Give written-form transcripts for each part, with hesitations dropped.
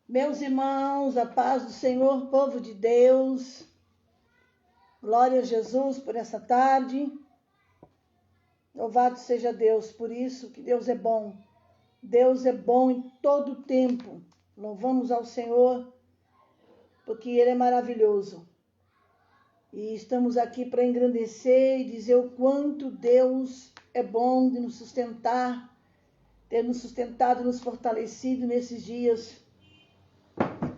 Meus irmãos, a paz do Senhor, povo de Deus, glória a Jesus por essa tarde. Louvado seja Deus por isso, que Deus é bom. Deus é bom em todo o tempo. Louvamos ao Senhor, porque Ele é maravilhoso. E estamos aqui para engrandecer e dizer o quanto Deus é bom de nos sustentar, ter nos sustentado, nos fortalecido nesses dias.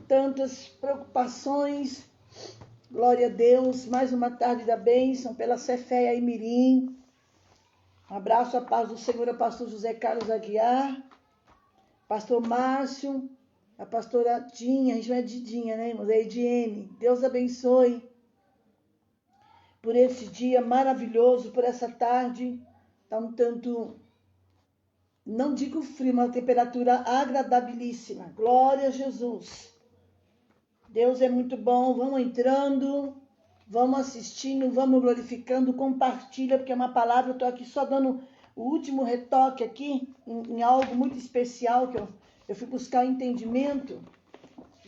Tantas preocupações, glória a Deus, mais uma tarde da bênção pela Ceféia e Mirim. Um abraço, a paz do Senhor, ao pastor José Carlos Aguiar, pastor Márcio, a pastora Dinha, a gente não é de Dinha, né, irmãos? É Ediene. Deus abençoe por esse dia maravilhoso, por essa tarde. Está um tanto, não digo frio, mas uma temperatura agradabilíssima. Glória a Jesus. Deus é muito bom. Vamos entrando, vamos assistindo, vamos glorificando, compartilha, porque é uma palavra. Eu estou aqui só dando o último retoque aqui em algo muito especial que eu fui buscar entendimento,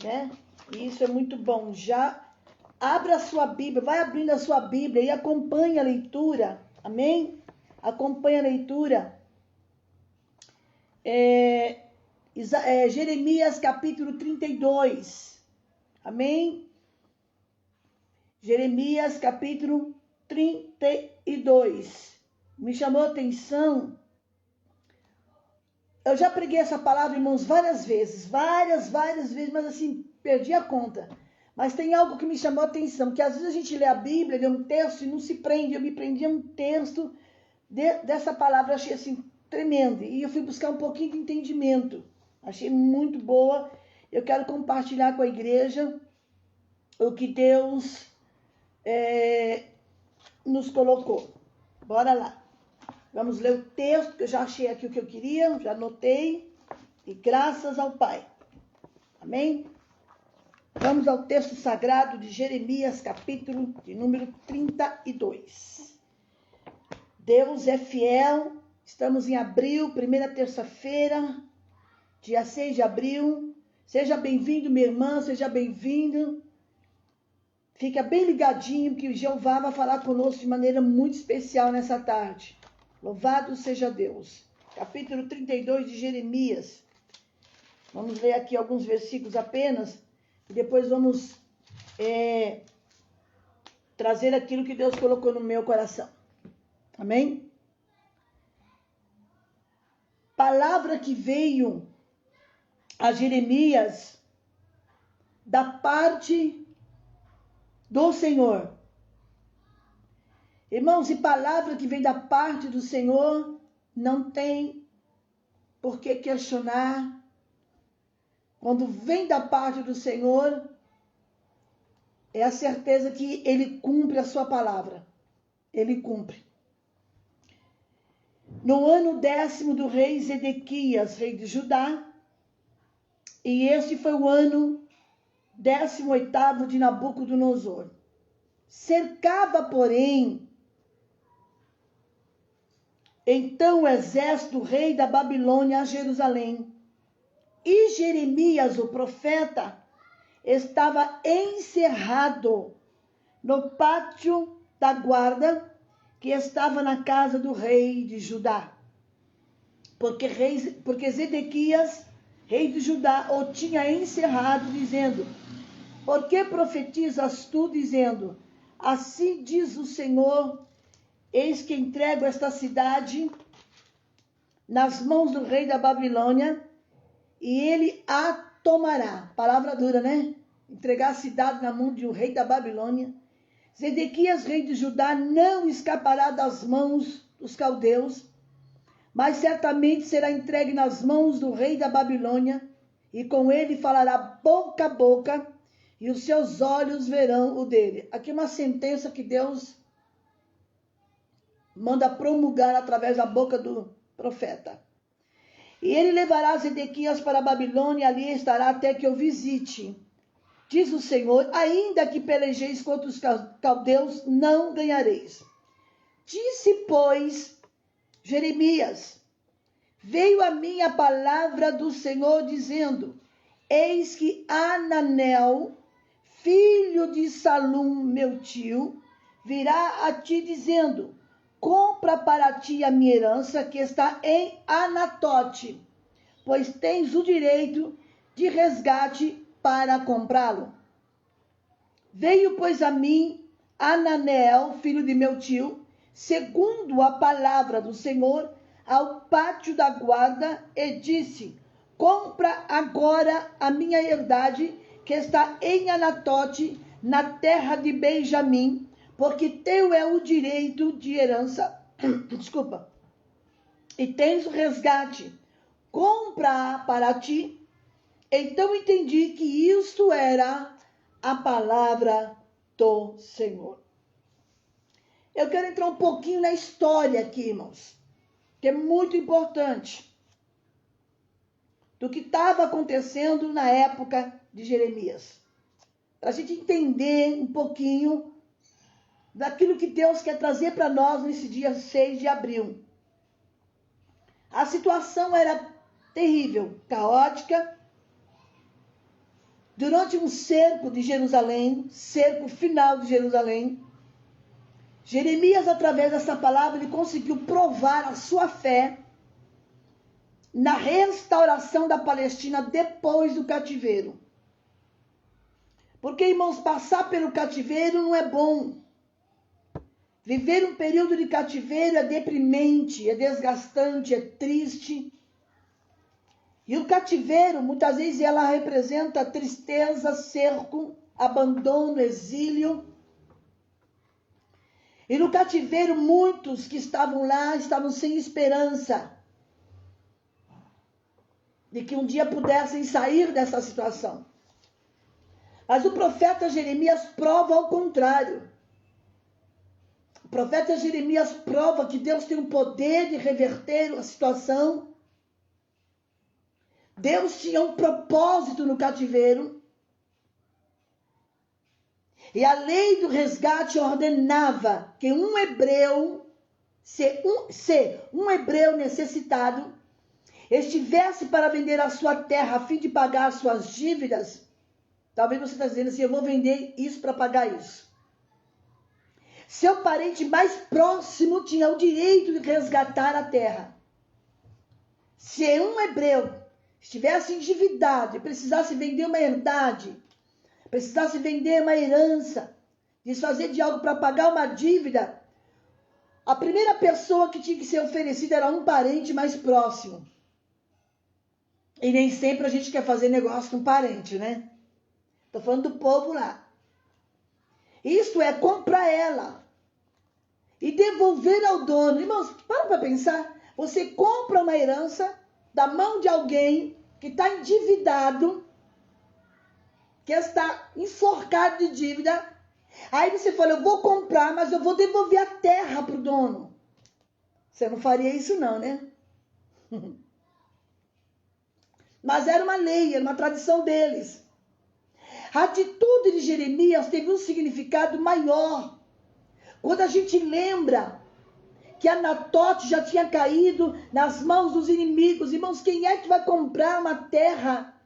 né? E isso é muito bom. Já abra a sua Bíblia, vai abrindo a sua Bíblia e acompanhe a leitura. Amém? Acompanhe a leitura. Jeremias capítulo 32. Amém? Jeremias capítulo 32. Me chamou a atenção. Eu já preguei essa palavra, irmãos, várias vezes, mas assim, perdi a conta. Mas tem algo que me chamou a atenção, que às vezes a gente lê a Bíblia, lê um texto e não se prende. Eu me prendi a um texto dessa palavra, achei assim, tremendo. E eu fui buscar um pouquinho de entendimento. Achei muito boa. Eu quero compartilhar com a igreja o que Deus nos colocou. Bora lá. Vamos ler o texto, que eu já achei aqui o que eu queria, já anotei. E graças ao Pai. Amém? Vamos ao texto sagrado de Jeremias, capítulo de número 32. Deus é fiel. Estamos em abril, primeira terça-feira, dia 6 de abril. Seja bem-vindo, minha irmã, seja bem-vindo. Fica bem ligadinho que o Jeová vai falar conosco de maneira muito especial nessa tarde. Louvado seja Deus. Capítulo 32 de Jeremias. Vamos ler aqui alguns versículos apenas e depois vamos trazer aquilo que Deus colocou no meu coração. Amém? Palavra que veio a Jeremias da parte do Senhor. Irmãos, e palavra que vem da parte do Senhor, não tem por que questionar. Quando vem da parte do Senhor, é a certeza que Ele cumpre a sua palavra. Ele cumpre. No ano 10º do rei Zedequias, rei de Judá, e este foi o ano 18º de Nabucodonosor. Cercava, porém, então o exército do rei da Babilônia a Jerusalém. E Jeremias, o profeta, estava encerrado no pátio da guarda que estava na casa do rei de Judá. Porque Zedequias, rei de Judá, o tinha encerrado, dizendo: por que profetizas tu, dizendo, assim diz o Senhor, eis que entrego esta cidade nas mãos do rei da Babilônia, e ele a tomará. Palavra dura, né? Entregar a cidade na mão de um rei da Babilônia. Zedequias, rei de Judá, não escapará das mãos dos caldeus, mas certamente será entregue nas mãos do rei da Babilônia, e com ele falará boca a boca, e os seus olhos verão o dele. Aqui uma sentença que Deus manda promulgar através da boca do profeta. E ele levará Zedequias para a Babilônia, e ali estará até que eu visite. Diz o Senhor, ainda que pelejeis contra os caldeus, não ganhareis. Disse, pois, Jeremias, veio a mim a palavra do Senhor, dizendo, eis que Ananel, filho de Salum, meu tio, virá a ti dizendo, compra para ti a minha herança que está em Anatote, pois tens o direito de resgate para comprá-lo. Veio, pois, a mim Ananel, filho de meu tio, segundo a palavra do Senhor, ao pátio da guarda, e disse, compra agora a minha herdade, que está em Anatote, na terra de Benjamim, porque teu é o direito de herança, desculpa, e tens o resgate, compra-a para ti. Então entendi que isto era a palavra do Senhor. Eu quero entrar um pouquinho na história aqui, irmãos, que é muito importante, do que estava acontecendo na época de Jeremias. Para a gente entender um pouquinho daquilo que Deus quer trazer para nós nesse dia 6 de abril. A situação era terrível, caótica. Durante um cerco de Jerusalém, cerco final de Jerusalém, Jeremias, através dessa palavra, ele conseguiu provar a sua fé na restauração da Palestina depois do cativeiro. Porque, irmãos, passar pelo cativeiro não é bom. Viver um período de cativeiro é deprimente, é desgastante, é triste. E o cativeiro, muitas vezes, ela representa tristeza, cerco, abandono, exílio. E no cativeiro, muitos que estavam lá estavam sem esperança de que um dia pudessem sair dessa situação. Mas o profeta Jeremias prova ao contrário. O profeta Jeremias prova que Deus tem o poder de reverter a situação. Deus tinha um propósito no cativeiro. E a lei do resgate ordenava que um hebreu, se um hebreu necessitado, estivesse para vender a sua terra a fim de pagar suas dívidas. Talvez você está dizendo assim, eu vou vender isso para pagar isso. Seu parente mais próximo tinha o direito de resgatar a terra. Se um hebreu estivesse endividado e precisasse vender uma herdade, precisasse vender uma herança, desfazer de algo para pagar uma dívida, a primeira pessoa que tinha que ser oferecida era um parente mais próximo. E nem sempre a gente quer fazer negócio com parente, né? Estou falando do povo lá. Isto é, comprar ela e devolver ao dono. Irmãos, para pensar. Você compra uma herança da mão de alguém que está endividado, que está enforcado de dívida. Aí você fala, eu vou comprar, mas eu vou devolver a terra para o dono. Você não faria isso não, né? Mas era uma lei, era uma tradição deles. A atitude de Jeremias teve um significado maior. Quando a gente lembra que Anatote já tinha caído nas mãos dos inimigos. Irmãos, quem é que vai comprar uma terra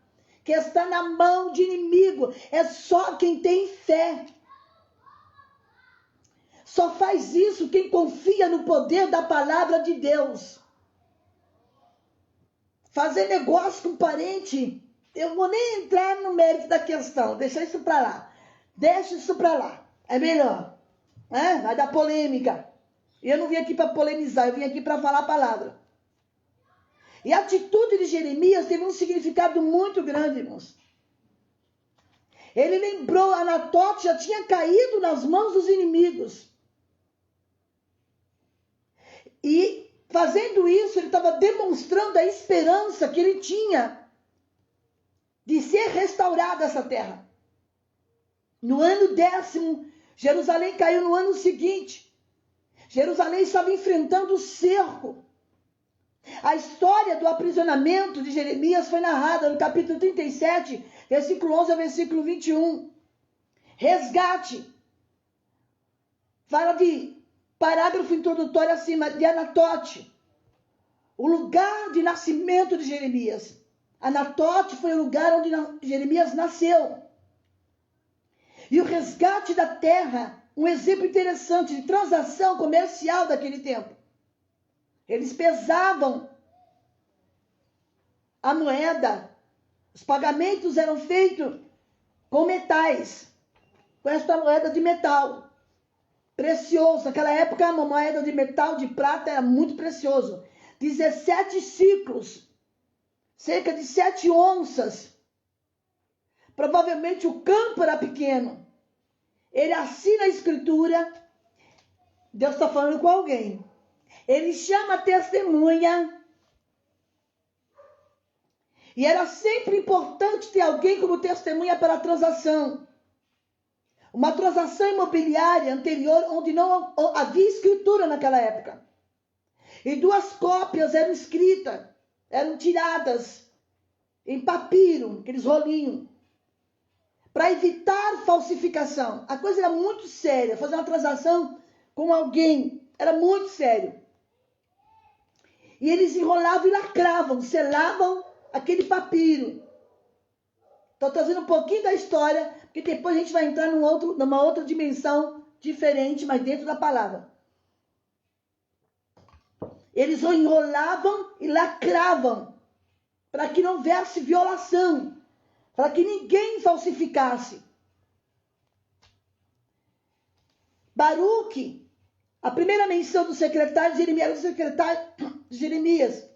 que está na mão de inimigo? É só quem tem fé. Só faz isso quem confia no poder da palavra de Deus. Fazer negócio com parente, eu vou nem entrar no mérito da questão, deixa isso para lá. Deixa isso para lá, é melhor. Vai dar polêmica. Eu não vim aqui para polemizar, eu vim aqui para falar a palavra. E a atitude de Jeremias teve um significado muito grande, irmãos. Ele lembrou, Anatote já tinha caído nas mãos dos inimigos. E fazendo isso, ele estava demonstrando a esperança que ele tinha de ser restaurada essa terra. No ano 10º, Jerusalém caiu no ano seguinte. Jerusalém estava enfrentando o cerco. A história do aprisionamento de Jeremias foi narrada no capítulo 37, versículo 11 ao versículo 21. Resgate. Fala de parágrafo introdutório acima, de Anatote. O lugar de nascimento de Jeremias. Anatote foi o lugar onde Jeremias nasceu. E o resgate da terra, um exemplo interessante de transação comercial daquele tempo. Eles pesavam a moeda, os pagamentos eram feitos com metais, com esta moeda de metal, precioso. Naquela época, uma moeda de metal, de prata, era muito precioso. 17 ciclos, cerca de 7 onças. Provavelmente o campo era pequeno. Ele assina a escritura, Deus está falando com alguém. Ele chama a testemunha. E era sempre importante ter alguém como testemunha para a transação. Uma transação imobiliária anterior, onde não havia escritura naquela época. E 2 cópias eram escritas, eram tiradas em papiro, aqueles rolinhos, para evitar falsificação. A coisa era muito séria, fazer uma transação com alguém era muito sério. E eles enrolavam e lacravam, selavam aquele papiro. Estou trazendo um pouquinho da história, porque depois a gente vai entrar numa outra dimensão diferente, mas dentro da palavra. Eles enrolavam e lacravam, para que não houvesse violação, para que ninguém falsificasse. Baruque, a primeira menção do secretário de Jeremias, era o secretário de Jeremias,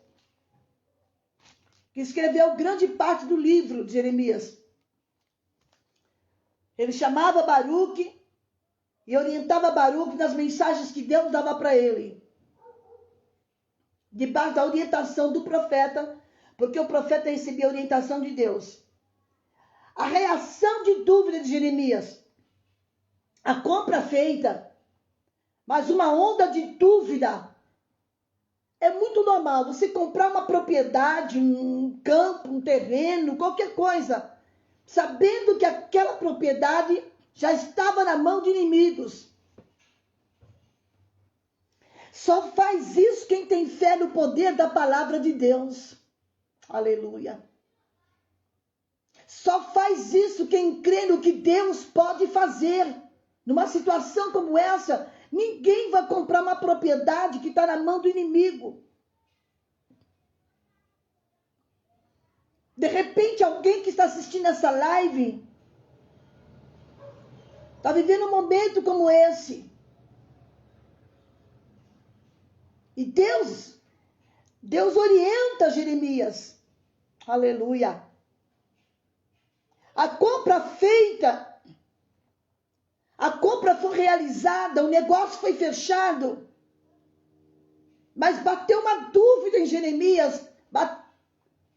que escreveu grande parte do livro de Jeremias. Ele chamava Baruque e orientava Baruque nas mensagens que Deus dava para ele, debaixo da orientação do profeta, porque o profeta recebia a orientação de Deus. A reação de dúvida de Jeremias, a compra feita, mas uma onda de dúvida. É muito normal você comprar uma propriedade, um campo, um terreno, qualquer coisa, sabendo que aquela propriedade já estava na mão de inimigos. Só faz isso quem tem fé no poder da palavra de Deus. Aleluia. Só faz isso quem crê no que Deus pode fazer. Numa situação como essa, ninguém vai comprar uma propriedade que está na mão do inimigo. De repente, alguém que está assistindo essa live está vivendo um momento como esse. E Deus orienta Jeremias. Aleluia. A compra feita, a compra foi realizada, o negócio foi fechado. Mas bateu uma dúvida em Jeremias.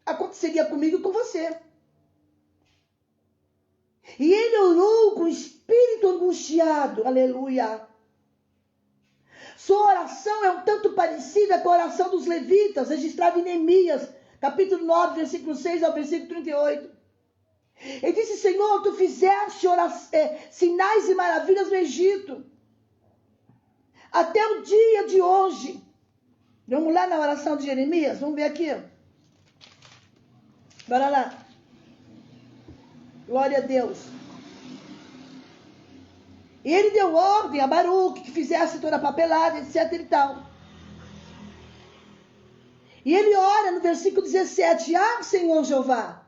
Aconteceria comigo e com você. E ele orou com o espírito angustiado. Aleluia. Sua oração é um tanto parecida com a oração dos levitas, registrada em Neemias, capítulo 9, versículo 6 ao versículo 38. Ele disse: Senhor, tu fizeste sinais e maravilhas no Egito, até o dia de hoje. Vamos lá na oração de Jeremias? Vamos ver aqui. Bora lá. Glória a Deus. E ele deu ordem a Baruque que fizesse toda a papelada, etc e tal. E ele ora no versículo 17. Ah, Senhor Jeová,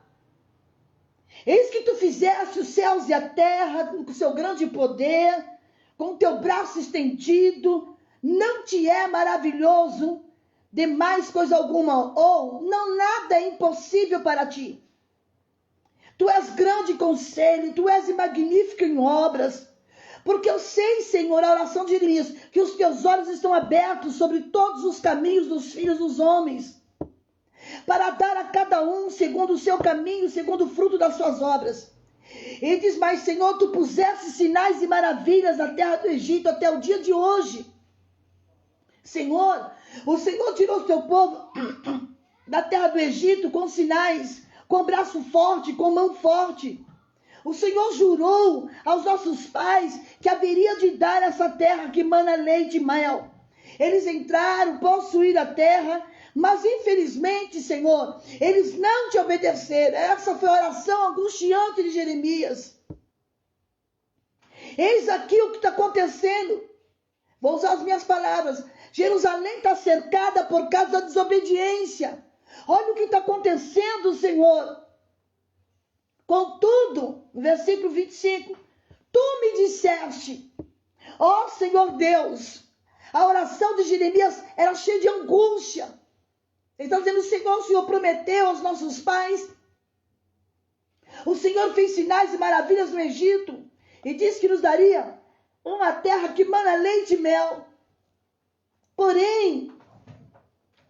eis que tu fizeste os céus e a terra com seu grande poder, com o teu braço estendido. Não te é maravilhoso demais coisa alguma, ou não nada é impossível para ti. Tu és grande em conselho, tu és magnífico em obras. Porque eu sei, Senhor, a oração de Jeremias, que os teus olhos estão abertos sobre todos os caminhos dos filhos dos homens, para dar a cada um segundo o seu caminho, segundo o fruto das suas obras. Ele diz: mas, Senhor, tu puseste sinais e maravilhas na terra do Egito até o dia de hoje. Senhor, o Senhor tirou o seu povo da terra do Egito com sinais, com braço forte, com mão forte. O Senhor jurou aos nossos pais que haveria de dar essa terra que mana leite e mel. Eles entraram, possuíram a terra, Mas infelizmente, Senhor, eles não te obedeceram. Essa foi a oração angustiante de Jeremias. Eis aqui o que está acontecendo. Vou usar as minhas palavras. Jerusalém está cercada por causa da desobediência. Olha o que está acontecendo, Senhor. Contudo, no versículo 25, tu me disseste, ó Senhor Deus, a oração de Jeremias era cheia de angústia. Ele está dizendo, Senhor, o Senhor prometeu aos nossos pais, o Senhor fez sinais e maravilhas no Egito, e disse que nos daria uma terra que mana leite e mel. Porém,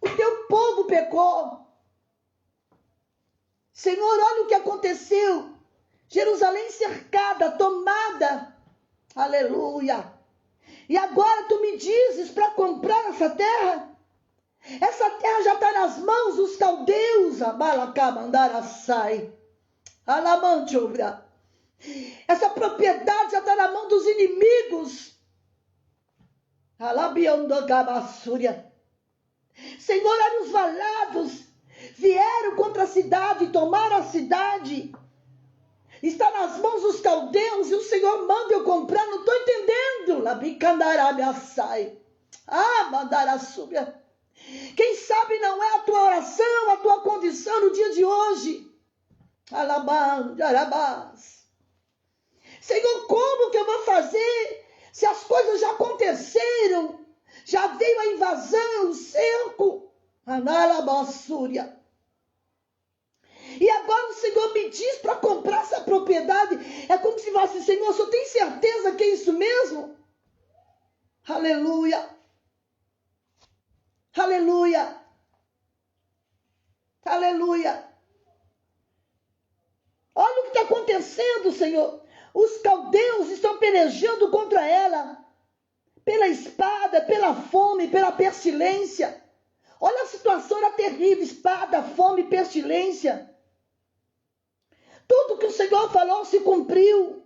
o teu povo pecou. Senhor, olha o que aconteceu. Jerusalém cercada, tomada. Aleluia. E agora tu me dizes para comprar essa terra? Essa terra já está nas mãos dos caldeus. Abalacamandaraçai. Alamantioura. Essa propriedade já está na mão dos inimigos. Alabiandogamassúria. Senhor, olha os valados. Vieram contra a cidade, tomaram a cidade. Está nas mãos dos caldeus e o Senhor manda eu comprar. Não estou entendendo. Labicandaramiaçai. Mandaraçúbia. Quem sabe não é a tua oração, a tua condição no dia de hoje. Alabandarabás. Senhor, como que eu vou fazer se as coisas já aconteceram? Já veio a invasão, o cerco. Analabassúria. E agora o Senhor me diz para comprar essa propriedade. É como se fosse, Senhor, o Senhor tem certeza que é isso mesmo? Aleluia. Aleluia. Aleluia. Olha o que está acontecendo, Senhor. Os caldeus estão pelejando contra ela. Pela espada, pela fome, pela pestilência. Olha, a situação era terrível. Espada, fome, pestilência. Tudo que o Senhor falou se cumpriu.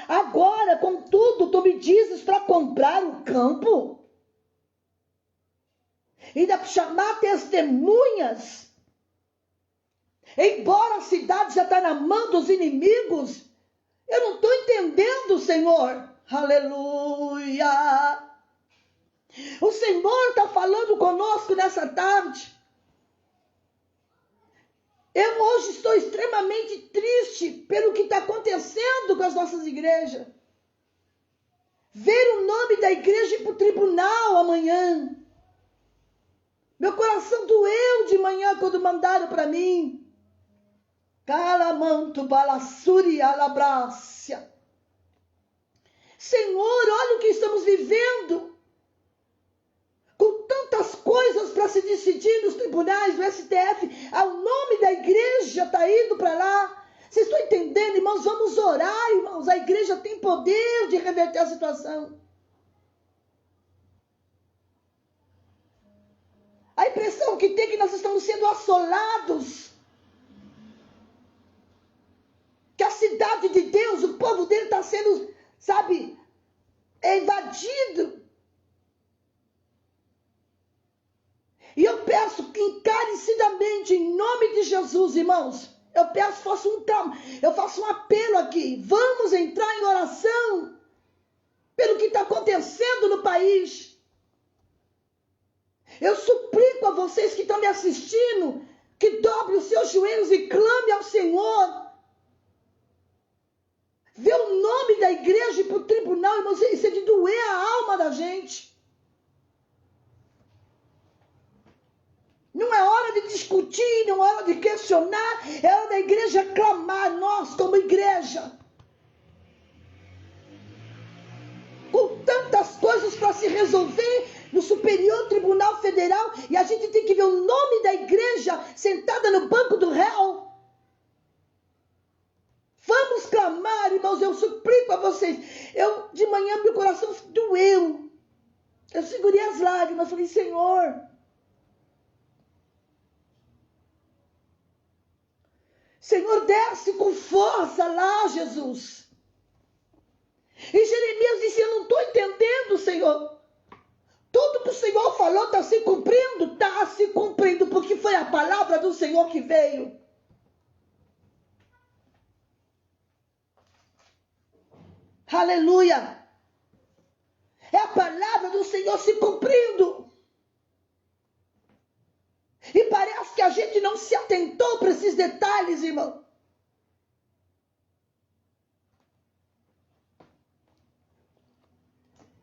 Agora, contudo, tu me dizes para comprar o campo? E para chamar testemunhas? Embora a cidade já está na mão dos inimigos, eu não estou entendendo, Senhor. Aleluia. O Senhor está falando conosco nessa tarde. Eu hoje estou extremamente triste pelo que está acontecendo com as nossas igrejas. Ver o nome da igreja ir para o tribunal amanhã. Meu coração doeu de manhã quando mandaram para mim. Calamanto, balassuri, alabrácia. Senhor, olha o que estamos vivendo. Com tantas coisas para se decidir nos tribunais do STF, o nome da igreja está indo para lá. Vocês estão entendendo, irmãos? Vamos orar, irmãos. A igreja tem poder de reverter a situação. A impressão que tem é que nós estamos sendo assolados. Que a cidade de Deus, o povo dele está sendo, invadido. E eu peço que encarecidamente, em nome de Jesus, irmãos, eu faço um apelo aqui. Vamos entrar em oração pelo que está acontecendo no país. Eu suplico a vocês que estão me assistindo, que dobrem os seus joelhos e clame ao Senhor. Ver o nome da igreja ir para o tribunal, irmãos, isso é de doer a alma da gente. Não é hora de discutir, não é hora de questionar, é hora da igreja clamar, nós como igreja. Com tantas coisas para se resolver no Superior Tribunal Federal, e a gente tem que ver o nome da igreja sentada no banco do réu. Vamos clamar, irmãos, eu suplico a vocês. De manhã, meu coração doeu. Eu segurei as lágrimas, falei, Senhor, Senhor, desce com força lá, Jesus. E Jeremias disse, eu não estou entendendo, Senhor. Tudo que o Senhor falou está se cumprindo? Está se cumprindo, porque foi a palavra do Senhor que veio. Aleluia! É a palavra do Senhor se cumprindo. E parece que a gente não se atentou para esses detalhes, irmão.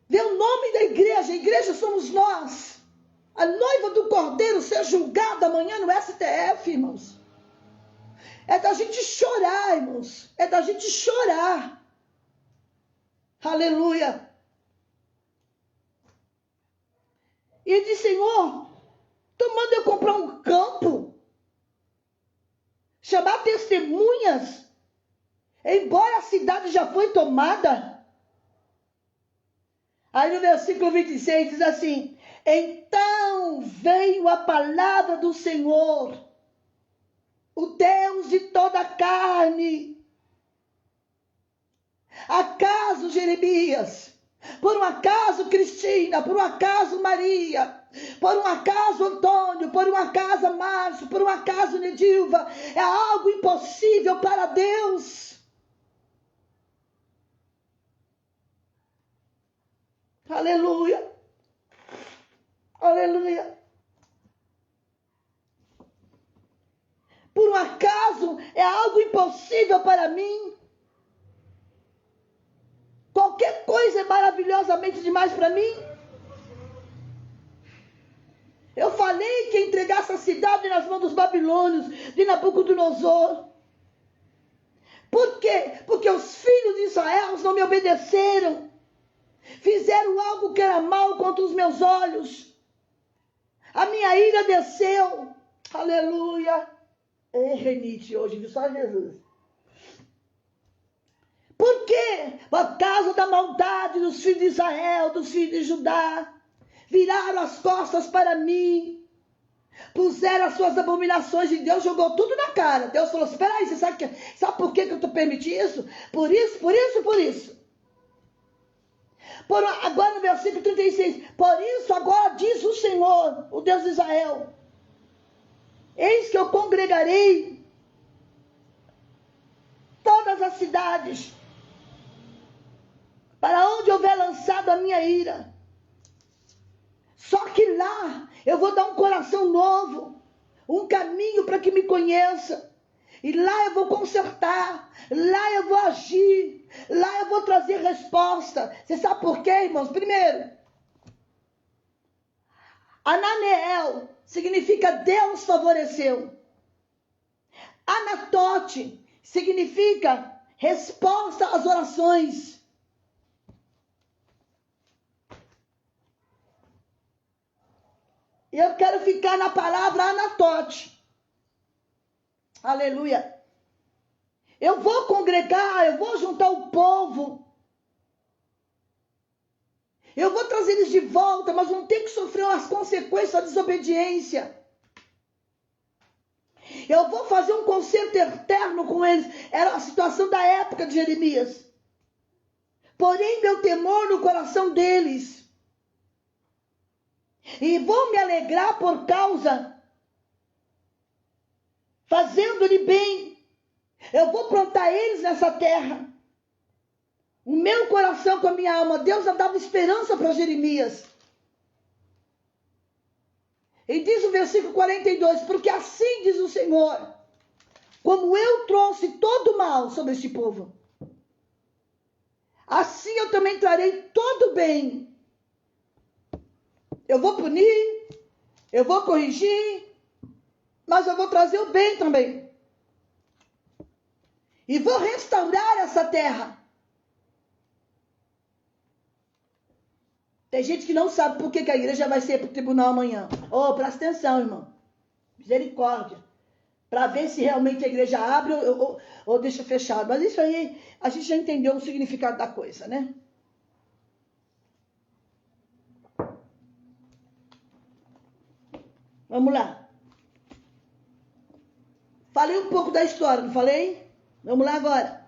Vê o nome da igreja. A igreja somos nós. A noiva do Cordeiro ser julgada amanhã no STF, irmãos. É da gente chorar, irmãos. É da gente chorar. Aleluia. E diz, Senhor, tu manda eu comprar um campo, chamar testemunhas, embora a cidade já foi tomada. Aí no versículo 26 diz assim: então veio a palavra do Senhor, o Deus de toda a carne. Acaso Jeremias, por um acaso Cristina, por um acaso Maria, por um acaso Antônio, por um acaso Márcio, por um acaso Nedilva, é algo impossível para Deus? Aleluia, aleluia. Por um acaso é algo impossível para mim? Qualquer coisa é maravilhosamente demais para mim? Eu falei que ia entregar essa cidade nas mãos dos babilônios, de Nabucodonosor. Por quê? Porque os filhos de Israel não me obedeceram. Fizeram algo que era mal contra os meus olhos. A minha ira desceu. Aleluia. É renite hoje, viu? Só Jesus. Por quê? Por causa da maldade dos filhos de Israel, dos filhos de Judá. Viraram as costas para mim. Puseram as suas abominações e Deus jogou tudo na cara. Deus falou, espera aí, você sabe por que eu estou permitindo isso? Por isso, por isso, por isso. Agora no versículo 36. Por isso agora diz o Senhor, o Deus de Israel. Eis que eu congregarei todas as cidades, para onde houver lançado a minha ira. Só que lá eu vou dar um coração novo, um caminho para que me conheça. E lá eu vou consertar, lá eu vou agir, lá eu vou trazer resposta. Você sabe por quê, irmãos? Primeiro, Ananeel significa Deus favoreceu. Anatote significa resposta às orações. E eu quero ficar na palavra Anatote. Aleluia. Eu vou congregar, eu vou juntar o povo. Eu vou trazer eles de volta, mas vão ter que sofrer as consequências da desobediência. Eu vou fazer um concerto eterno com eles. Era a situação da época de Jeremias. Porém, meu temor no coração deles. E vou me alegrar por causa, fazendo-lhe bem. Eu vou plantar eles nessa terra. O meu coração com a minha alma. Deus já dava esperança para Jeremias. E diz o versículo 42, porque assim diz o Senhor, como eu trouxe todo o mal sobre este povo, assim eu também trarei todo o bem. Eu vou punir, eu vou corrigir, mas eu vou trazer o bem também. E vou restaurar essa terra. Tem gente que não sabe por que a igreja vai ser para o tribunal amanhã. Oh, presta atenção, irmão. Misericórdia. Para ver se realmente a igreja abre ou deixa fechado. Mas isso aí, a gente já entendeu o significado da coisa, né? Vamos lá. Falei um pouco da história, não falei? Vamos lá agora.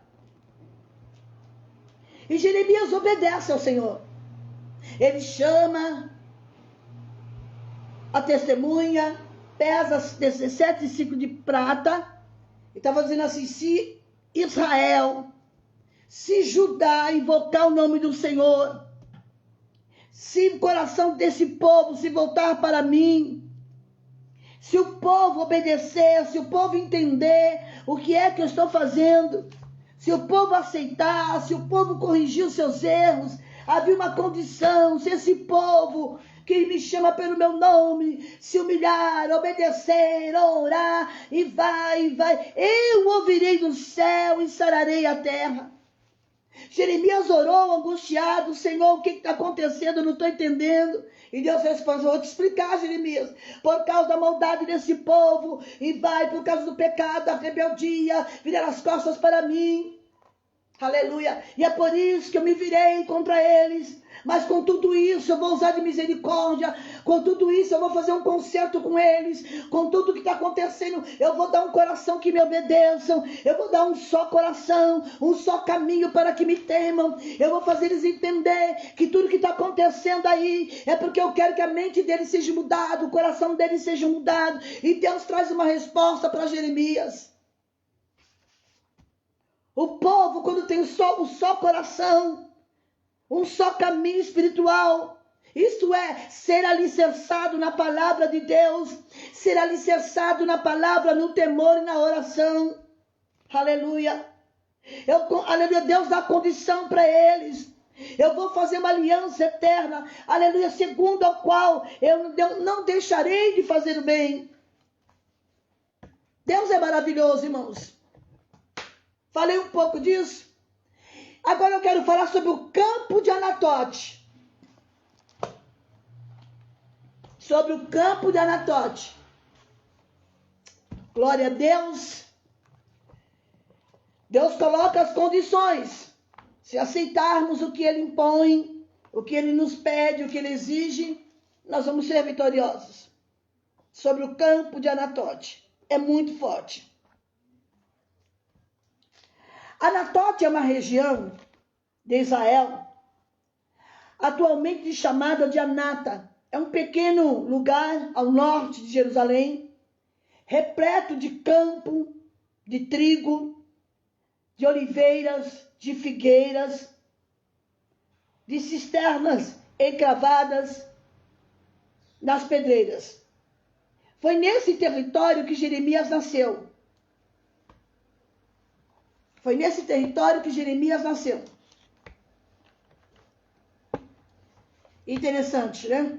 E Jeremias obedece ao Senhor. Ele chama a testemunha, pesa 17,5 de prata. E estava dizendo assim, se Israel, se Judá invocar o nome do Senhor, se o coração desse povo se voltar para mim, se o povo obedecer, se o povo entender o que é que eu estou fazendo, se o povo aceitar, se o povo corrigir os seus erros, havia uma condição, se esse povo que me chama pelo meu nome se humilhar, obedecer, orar, e vai, eu ouvirei do céu e sararei a terra. Jeremias orou angustiado, Senhor, o que está acontecendo? Eu não estou entendendo. E Deus respondeu, vou te explicar, Jeremias, por causa da maldade desse povo, e vai, por causa do pecado, da rebeldia, virar as costas para mim. Aleluia. E é por isso que eu me virei contra eles. Mas com tudo isso eu vou usar de misericórdia. Com tudo isso eu vou fazer um concerto com eles. Com tudo que está acontecendo, eu vou dar um coração que me obedeçam. Eu vou dar um só coração, um só caminho para que me temam. Eu vou fazer eles entender que tudo que está acontecendo aí é porque eu quero que a mente deles seja mudada, o coração deles seja mudado. E Deus traz uma resposta para Jeremias. O povo, quando tem um só coração, um só caminho espiritual, isto é, ser alicerçado na palavra de Deus, ser alicerçado na palavra, no temor e na oração. Aleluia. Aleluia, Deus dá condição para eles. Eu vou fazer uma aliança eterna, aleluia, segundo a qual eu não deixarei de fazer o bem. Deus é maravilhoso, irmãos. Falei um pouco disso. Agora eu quero falar sobre o campo de Anatote. Sobre o campo de Anatote. Glória a Deus. Deus coloca as condições. Se aceitarmos o que Ele impõe, o que Ele nos pede, o que Ele exige, nós vamos ser vitoriosos. Sobre o campo de Anatote. É muito forte. Anatote é uma região de Israel, atualmente chamada de Anata. É um pequeno lugar ao norte de Jerusalém, repleto de campo, de trigo, de oliveiras, de figueiras, de cisternas encravadas nas pedreiras. Foi nesse território que Jeremias nasceu. Foi nesse território que Jeremias nasceu. Interessante, né?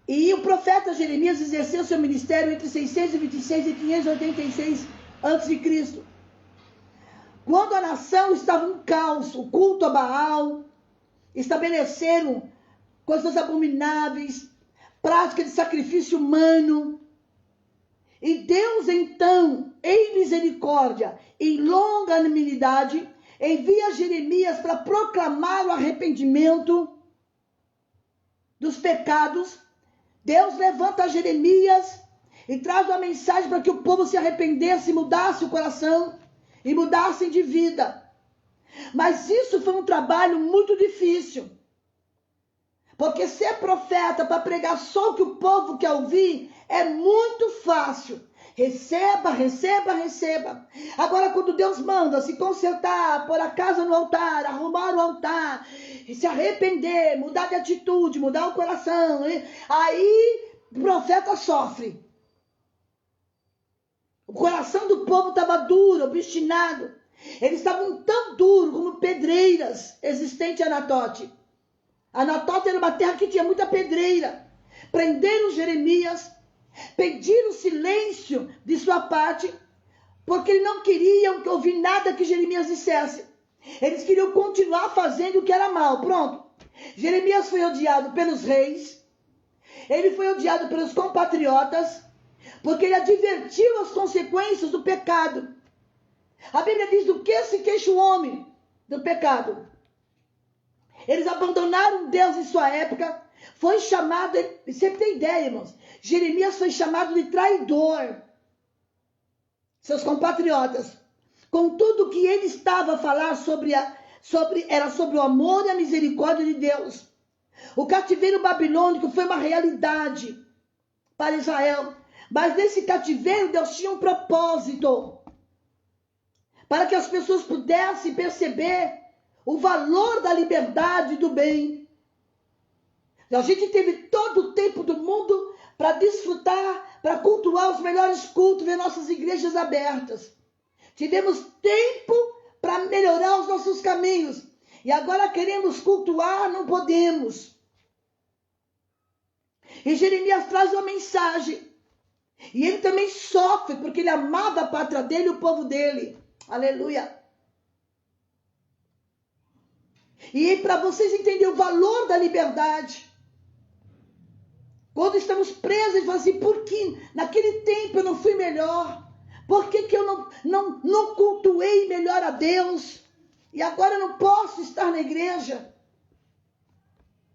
E o profeta Jeremias exerceu seu ministério entre 626 e 586 a.C. Quando a nação estava em caos, o culto a Baal, estabeleceram coisas abomináveis, prática de sacrifício humano. E Deus, então, em misericórdia, em longanimidade, envia Jeremias para proclamar o arrependimento dos pecados. Deus levanta Jeremias e traz uma mensagem para que o povo se arrependesse, mudasse o coração e mudasse de vida. Mas isso foi um trabalho muito difícil. Porque ser profeta para pregar só o que o povo quer ouvir é muito fácil. Receba, receba, receba. Agora, quando Deus manda se consertar, pôr a casa no altar, arrumar o altar, se arrepender, mudar de atitude, mudar o coração, aí o profeta sofre. O coração do povo estava duro, obstinado. Eles estavam tão duros como pedreiras existentes em Anatote. Anatote era uma terra que tinha muita pedreira. Prenderam Jeremias, pediram silêncio de sua parte, porque eles não queriam ouvir nada que Jeremias dissesse. Eles queriam continuar fazendo o que era mal. Pronto. Jeremias foi odiado pelos reis, ele foi odiado pelos compatriotas, porque ele advertiu as consequências do pecado. A Bíblia diz do que se queixa o homem do pecado. Eles abandonaram Deus em sua época. Foi chamado, você tem ideia, irmãos, Jeremias foi chamado de traidor. Seus compatriotas, com tudo que ele estava a falar era sobre o amor e a misericórdia de Deus. O cativeiro babilônico foi uma realidade para Israel. Mas nesse cativeiro Deus tinha um propósito. Para que as pessoas pudessem perceber o valor da liberdade e do bem. A gente teve todo o tempo do mundo para desfrutar, para cultuar os melhores cultos, ver nossas igrejas abertas. Tivemos tempo para melhorar os nossos caminhos. E agora queremos cultuar, não podemos. E Jeremias traz uma mensagem. E ele também sofre, porque ele amava a pátria dele e o povo dele. Aleluia. E para vocês entenderem o valor da liberdade, quando estamos presos, e assim, por que naquele tempo eu não fui melhor? Por que eu não cultuei melhor a Deus? E agora eu não posso estar na igreja?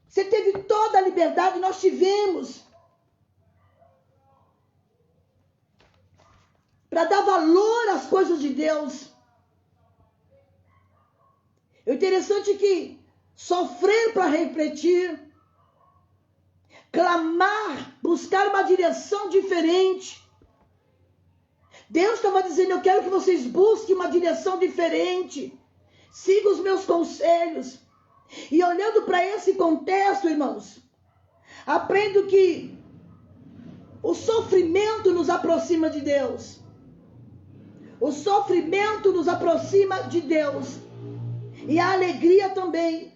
Você teve toda a liberdade, nós tivemos. Para dar valor às coisas de Deus. O interessante é que sofrer para refletir, clamar, buscar uma direção diferente. Deus estava dizendo, eu quero que vocês busquem uma direção diferente. Siga os meus conselhos. E olhando para esse contexto, irmãos, aprendo que o sofrimento nos aproxima de Deus. O sofrimento nos aproxima de Deus. E a alegria também.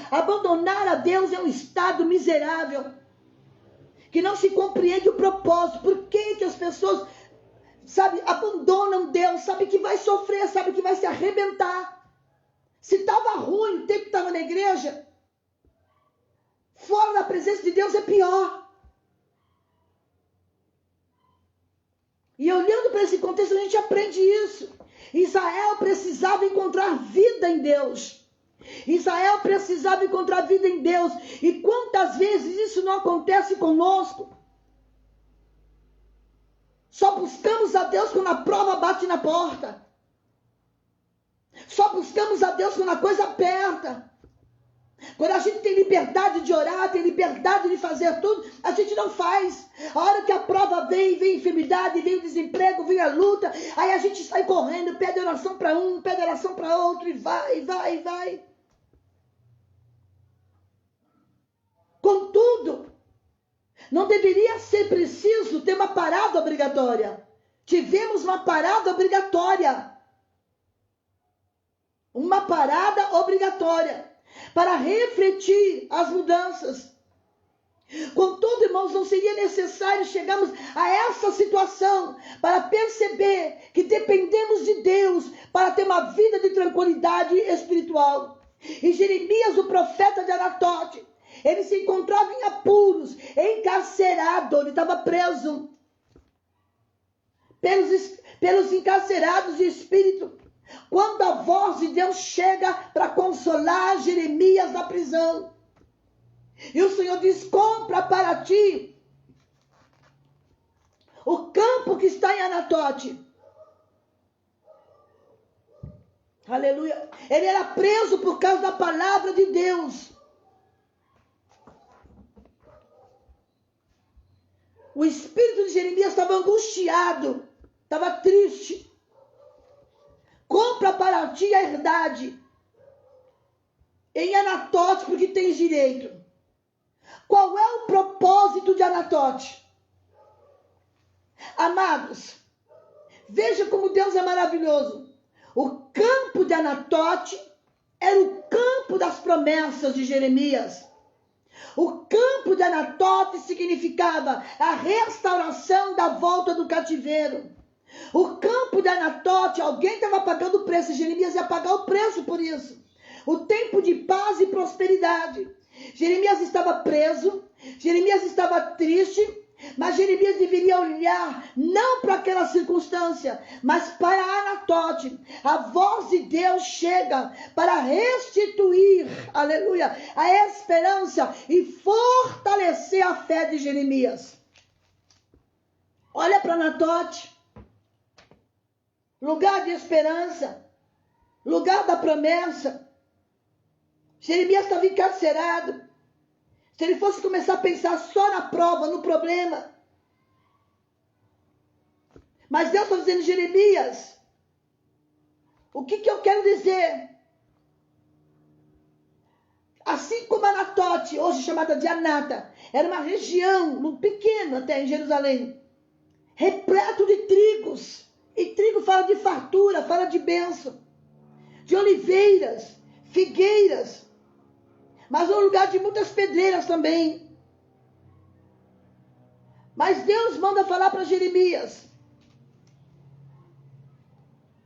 Abandonar a Deus é um estado miserável, que não se compreende o propósito. Por que as pessoas, abandonam Deus? Sabe que vai sofrer, sabe que vai se arrebentar. Se estava ruim o tempo que estava na igreja, fora da presença de Deus é pior. E olhando para esse contexto, a gente aprende isso. Israel precisava encontrar vida em Deus. Israel precisava encontrar vida em Deus. E quantas vezes isso não acontece conosco? Só buscamos a Deus quando a prova bate na porta. Só buscamos a Deus quando a coisa aperta. Quando a gente tem liberdade de orar, tem liberdade de fazer tudo, a gente não faz. A hora que a prova vem a enfermidade, vem o desemprego, vem a luta, aí a gente sai correndo, pede oração para um, pede oração para outro, e vai. Contudo, não deveria ser preciso ter uma parada obrigatória. Tivemos uma parada obrigatória. Uma parada obrigatória. Para refletir as mudanças. Contudo, irmãos, não seria necessário chegarmos a essa situação para perceber que dependemos de Deus para ter uma vida de tranquilidade espiritual. E Jeremias, o profeta de Anatote, ele se encontrava em apuros, encarcerado, ele estava preso pelos encarcerados de espírito. Quando a voz de Deus chega para consolar Jeremias na prisão. E o Senhor diz, compra para ti o campo que está em Anatote. Aleluia. Ele era preso por causa da palavra de Deus. O espírito de Jeremias estava angustiado, estava triste. Compra para ti a herdade em Anatote, porque tens direito. Qual é o propósito de Anatote? Amados, veja como Deus é maravilhoso. O campo de Anatote era o campo das promessas de Jeremias. O campo de Anatote significava a restauração da volta do cativeiro. O campo de Anatote, alguém estava pagando o preço, Jeremias ia pagar o preço por isso. O tempo de paz e prosperidade. Jeremias estava preso, Jeremias estava triste, mas Jeremias deveria olhar não para aquela circunstância, mas para Anatote. A voz de Deus chega para restituir, aleluia, a esperança e fortalecer a fé de Jeremias. Olha para Anatote. Lugar de esperança, lugar da promessa. Jeremias estava encarcerado. Se ele fosse começar a pensar só na prova, no problema. Mas Deus está dizendo, Jeremias, o que eu quero dizer? Assim como Anatote, hoje chamada de Anata, era uma região, pequena até em Jerusalém, repleto de trigos. E trigo fala de fartura, fala de bênção, de oliveiras, figueiras, mas um lugar de muitas pedreiras também. Mas Deus manda falar para Jeremias,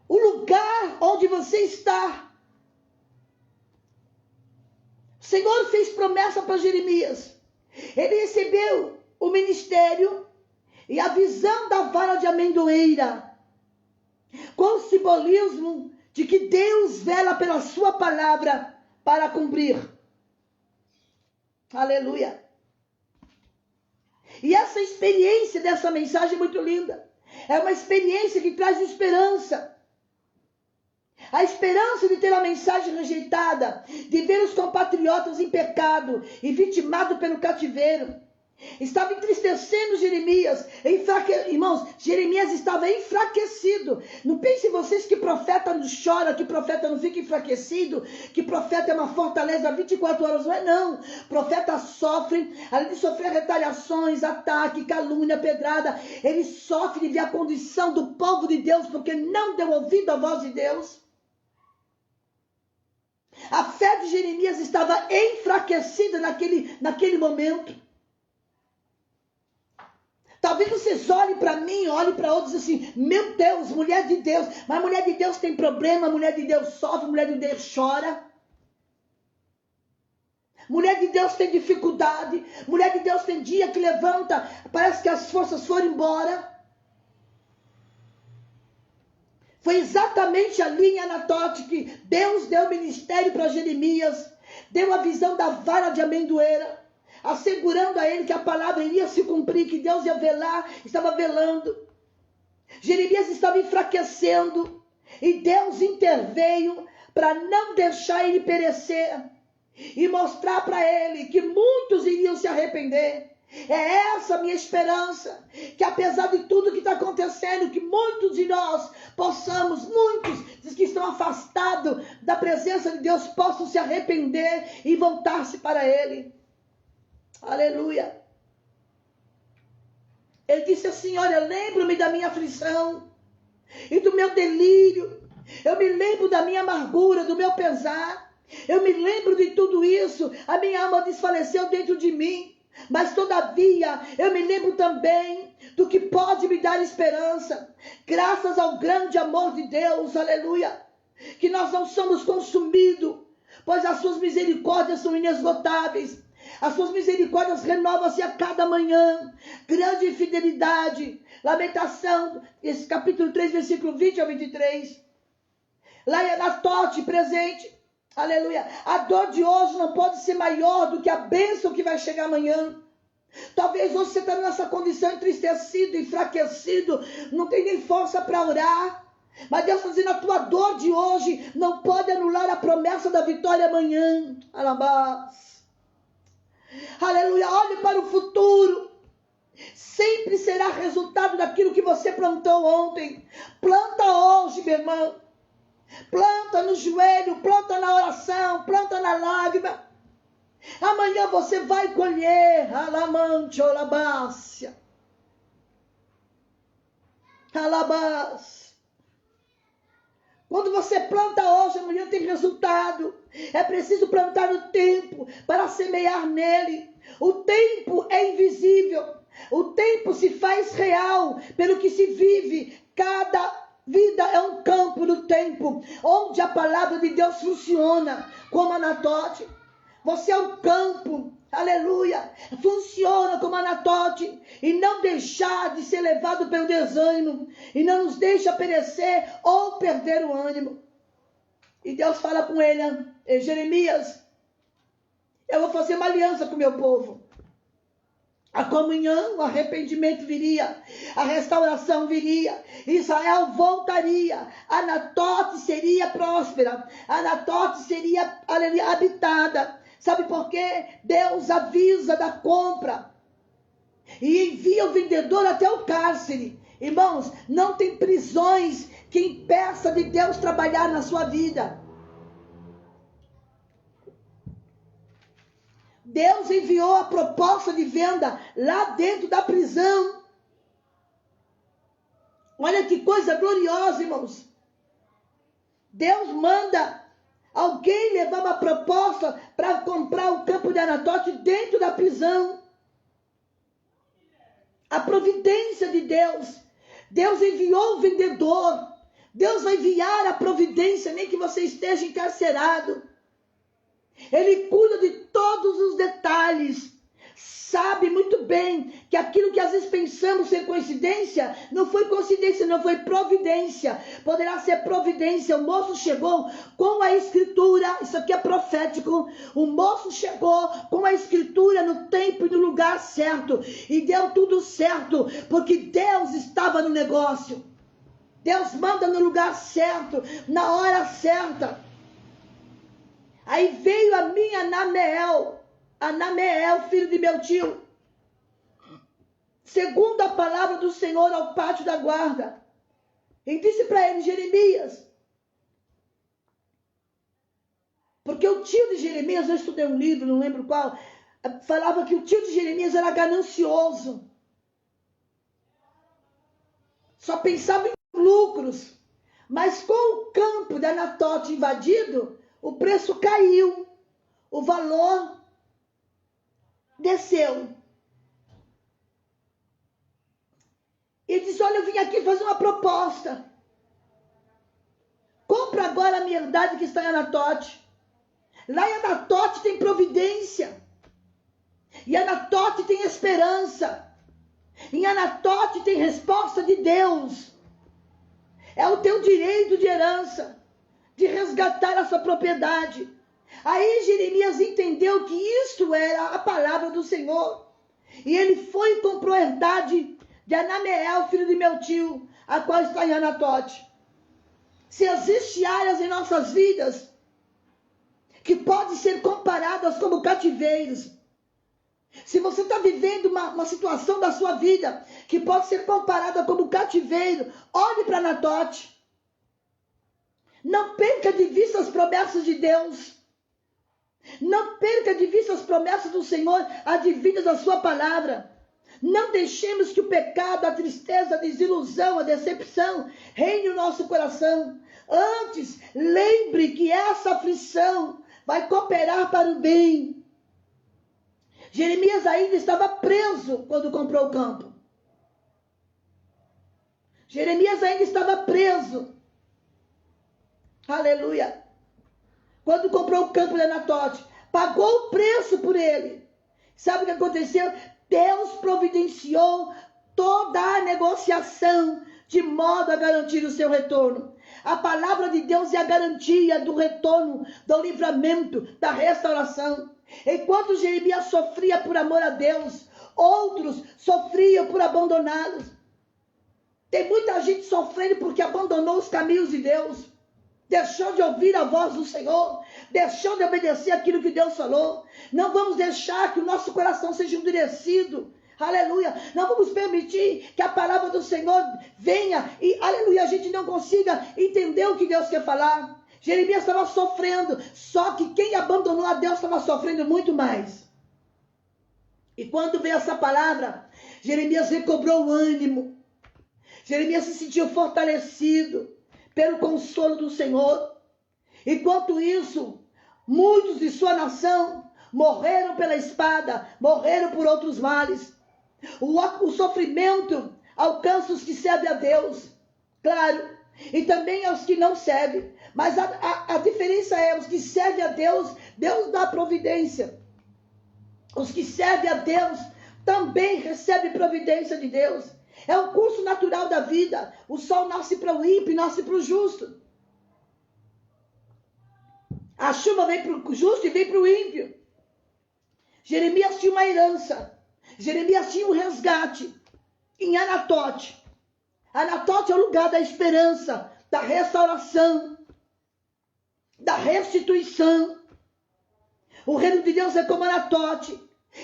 o lugar onde você está. O Senhor fez promessa para Jeremias. Ele recebeu o ministério e a visão da vara de amendoeira, com o simbolismo de que Deus vela pela sua palavra para cumprir. Aleluia. E essa experiência dessa mensagem é muito linda. É uma experiência que traz esperança. A esperança de ter a mensagem rejeitada, de ver os compatriotas em pecado e vitimados pelo cativeiro, estava entristecendo Jeremias. Irmãos, Jeremias estava enfraquecido. Não pensem vocês que profeta não chora, que profeta não fica enfraquecido, que profeta é uma fortaleza 24 horas. Não é não. Profeta sofre, além de sofrer retaliações, ataque, calúnia, pedrada, ele sofre de ver a condição do povo de Deus, porque não deu ouvido à voz de Deus. A fé de Jeremias estava enfraquecida naquele momento. Talvez vocês olhem para mim, olhem para outros assim, meu Deus, mulher de Deus. Mas mulher de Deus tem problema, mulher de Deus sofre, mulher de Deus chora. Mulher de Deus tem dificuldade. Mulher de Deus tem dia que levanta, parece que as forças foram embora. Foi exatamente ali em Anatote que Deus deu o ministério para Jeremias, deu a visão da vara de amendoeira, assegurando a ele que a palavra iria se cumprir, que Deus ia velar, estava velando. Jeremias estava enfraquecendo e Deus interveio para não deixar ele perecer e mostrar para ele que muitos iriam se arrepender. É essa a minha esperança, que apesar de tudo que está acontecendo, que muitos de nós possamos, muitos que estão afastados da presença de Deus, possam se arrepender e voltar-se para Ele. Aleluia. Ele disse assim, olha, lembro-me da minha aflição e do meu delírio, eu me lembro da minha amargura, do meu pesar, eu me lembro de tudo isso, a minha alma desfaleceu dentro de mim. Mas todavia eu me lembro também do que pode me dar esperança, graças ao grande amor de Deus, aleluia, que nós não somos consumidos, pois as suas misericórdias são inesgotáveis, as suas misericórdias renovam-se a cada manhã, grande fidelidade. Lamentação, esse capítulo 3, versículo 20 ao 23, lá em Anatote presente. Aleluia. A dor de hoje não pode ser maior do que a bênção que vai chegar amanhã. Talvez hoje você está nessa condição entristecido, enfraquecido, não tem nem força para orar. Mas Deus está dizendo, a tua dor de hoje não pode anular a promessa da vitória amanhã. Alabás. Aleluia. Olhe para o futuro. Sempre será resultado daquilo que você plantou ontem. Planta hoje, meu irmão. Planta no joelho, planta na oração, planta na lágrima. Amanhã você vai colher. Alamante, olabácia. Alabás. Quando você planta hoje, amanhã tem resultado. É preciso plantar o tempo para semear nele. O tempo é invisível. O tempo se faz real pelo que se vive. Cada vida é um campo no tempo, onde a palavra de Deus funciona, como Anatote. Você é um campo, aleluia, funciona como Anatote, e não deixar de ser levado pelo desânimo, e não nos deixa perecer ou perder o ânimo. E Deus fala com ele, Jeremias, eu vou fazer uma aliança com o meu povo. A comunhão, o arrependimento viria, a restauração viria, Israel voltaria, Anatote seria próspera, Anatote seria habitada, Sabe por quê? Deus avisa da compra e envia o vendedor até o cárcere. Irmãos, não tem prisões que impeça de Deus trabalhar na sua vida. Deus enviou a proposta de venda lá dentro da prisão. Olha que coisa gloriosa, irmãos. Deus manda alguém levar uma proposta para comprar o campo de Anatote dentro da prisão. A providência de Deus. Deus enviou o vendedor. Deus vai enviar a providência, nem que você esteja encarcerado. Ele cuida de todos os detalhes. Sabe muito bem que aquilo que às vezes pensamos ser coincidência, não foi coincidência, não foi providência. Poderá ser providência. O moço chegou com a escritura, isso aqui é profético. O moço chegou com a escritura no tempo e no lugar certo. E deu tudo certo, porque Deus estava no negócio. Deus manda no lugar certo, na hora certa. Aí veio a minha Anameel, filho de meu tio, segundo a palavra do Senhor, ao pátio da guarda, e disse para ele: Jeremias, porque o tio de Jeremias, eu estudei um livro, não lembro qual, falava que o tio de Jeremias era ganancioso, só pensava em lucros, mas com o campo de Anatote invadido, o preço caiu, o valor desceu. Ele disse: olha, eu vim aqui fazer uma proposta. Compra agora a minha herdade que está em Anatote. Lá em Anatote tem providência. Em Anatote tem esperança. Em Anatote tem resposta de Deus. É o teu direito de herança, de resgatar a sua propriedade. Aí Jeremias entendeu que isso era a palavra do Senhor. E ele foi e comprou a herdade de Anameel, filho de meu tio, a qual está em Anatote. Se existem áreas em nossas vidas que podem ser comparadas como cativeiros, se você está vivendo uma situação da sua vida que pode ser comparada como cativeiro, olhe para Anatote. Não perca de vista as promessas de Deus. Não perca de vista as promessas do Senhor, advindas da sua palavra. Não deixemos que o pecado, a tristeza, a desilusão, a decepção reine no nosso coração. Antes, lembre que essa aflição vai cooperar para o bem. Jeremias ainda estava preso quando comprou o campo. Jeremias ainda estava preso. Aleluia. Quando comprou o campo de Anatote, pagou o preço por ele. Sabe o que aconteceu? Deus providenciou toda a negociação de modo a garantir o seu retorno. A palavra de Deus é a garantia do retorno, do livramento, da restauração. Enquanto Jeremias sofria por amor a Deus, outros sofriam por abandoná-los. Tem muita gente sofrendo porque abandonou os caminhos de Deus. Deixou de ouvir a voz do Senhor, deixou de obedecer aquilo que Deus falou. Não vamos deixar que o nosso coração seja endurecido, aleluia. Não vamos permitir que a palavra do Senhor venha e, aleluia, a gente não consiga entender o que Deus quer falar. Jeremias estava sofrendo, só que quem abandonou a Deus estava sofrendo muito mais. E quando veio essa palavra, Jeremias recobrou o ânimo. Jeremias se sentiu fortalecido pelo consolo do Senhor. Enquanto isso, muitos de sua nação morreram pela espada, morreram por outros males. O sofrimento alcança os que servem a Deus, claro, e também aos que não servem. Mas a diferença é, os que servem a Deus, Deus dá providência. Os que servem a Deus também recebem providência de Deus. É um curso natural da vida. O sol nasce para o ímpio e nasce para o justo. A chuva vem para o justo e vem para o ímpio. Jeremias tinha uma herança. Jeremias tinha um resgate em Anatote. Anatote é o lugar da esperança, da restauração, da restituição. O reino de Deus é como Anatote.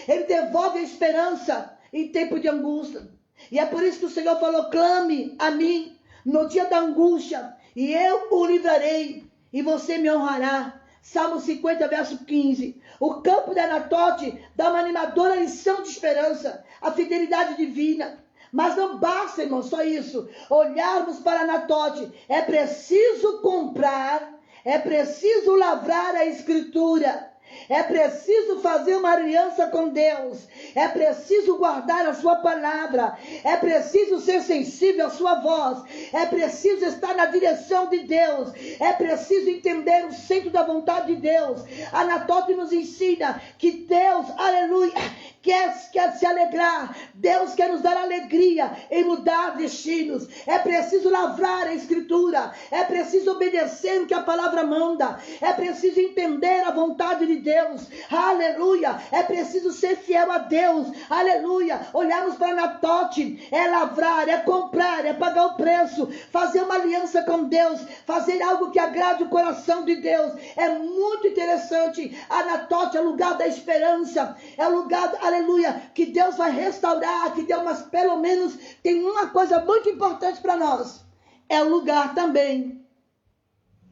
Ele devolve a esperança em tempo de angústia. E é por isso que o Senhor falou: clame a mim no dia da angústia, e eu o livrarei, e você me honrará. Salmo 50, verso 15. O campo de Anatote dá uma animadora lição de esperança, a fidelidade divina. Mas não basta, irmão, só isso. Olharmos para Anatote. É preciso comprar, é preciso lavrar a Escritura. É preciso fazer uma aliança com Deus. É preciso guardar a sua palavra. É preciso ser sensível à sua voz. É preciso estar na direção de Deus. É preciso entender o centro da vontade de Deus. Anatote nos ensina que Deus, aleluia, quer se alegrar. Deus quer nos dar alegria em mudar destinos. É preciso lavrar a Escritura. É preciso obedecer o que a palavra manda. É preciso entender a vontade de Deus. Aleluia. É preciso ser fiel a Deus. Aleluia. Olharmos para Anatote. É lavrar, é comprar, é pagar o preço. Fazer uma aliança com Deus. Fazer algo que agrade o coração de Deus. É muito interessante. Anatote é o lugar da esperança. É o lugar, aleluia, que Deus vai restaurar, que Deus, mas pelo menos tem uma coisa muito importante para nós. É o lugar também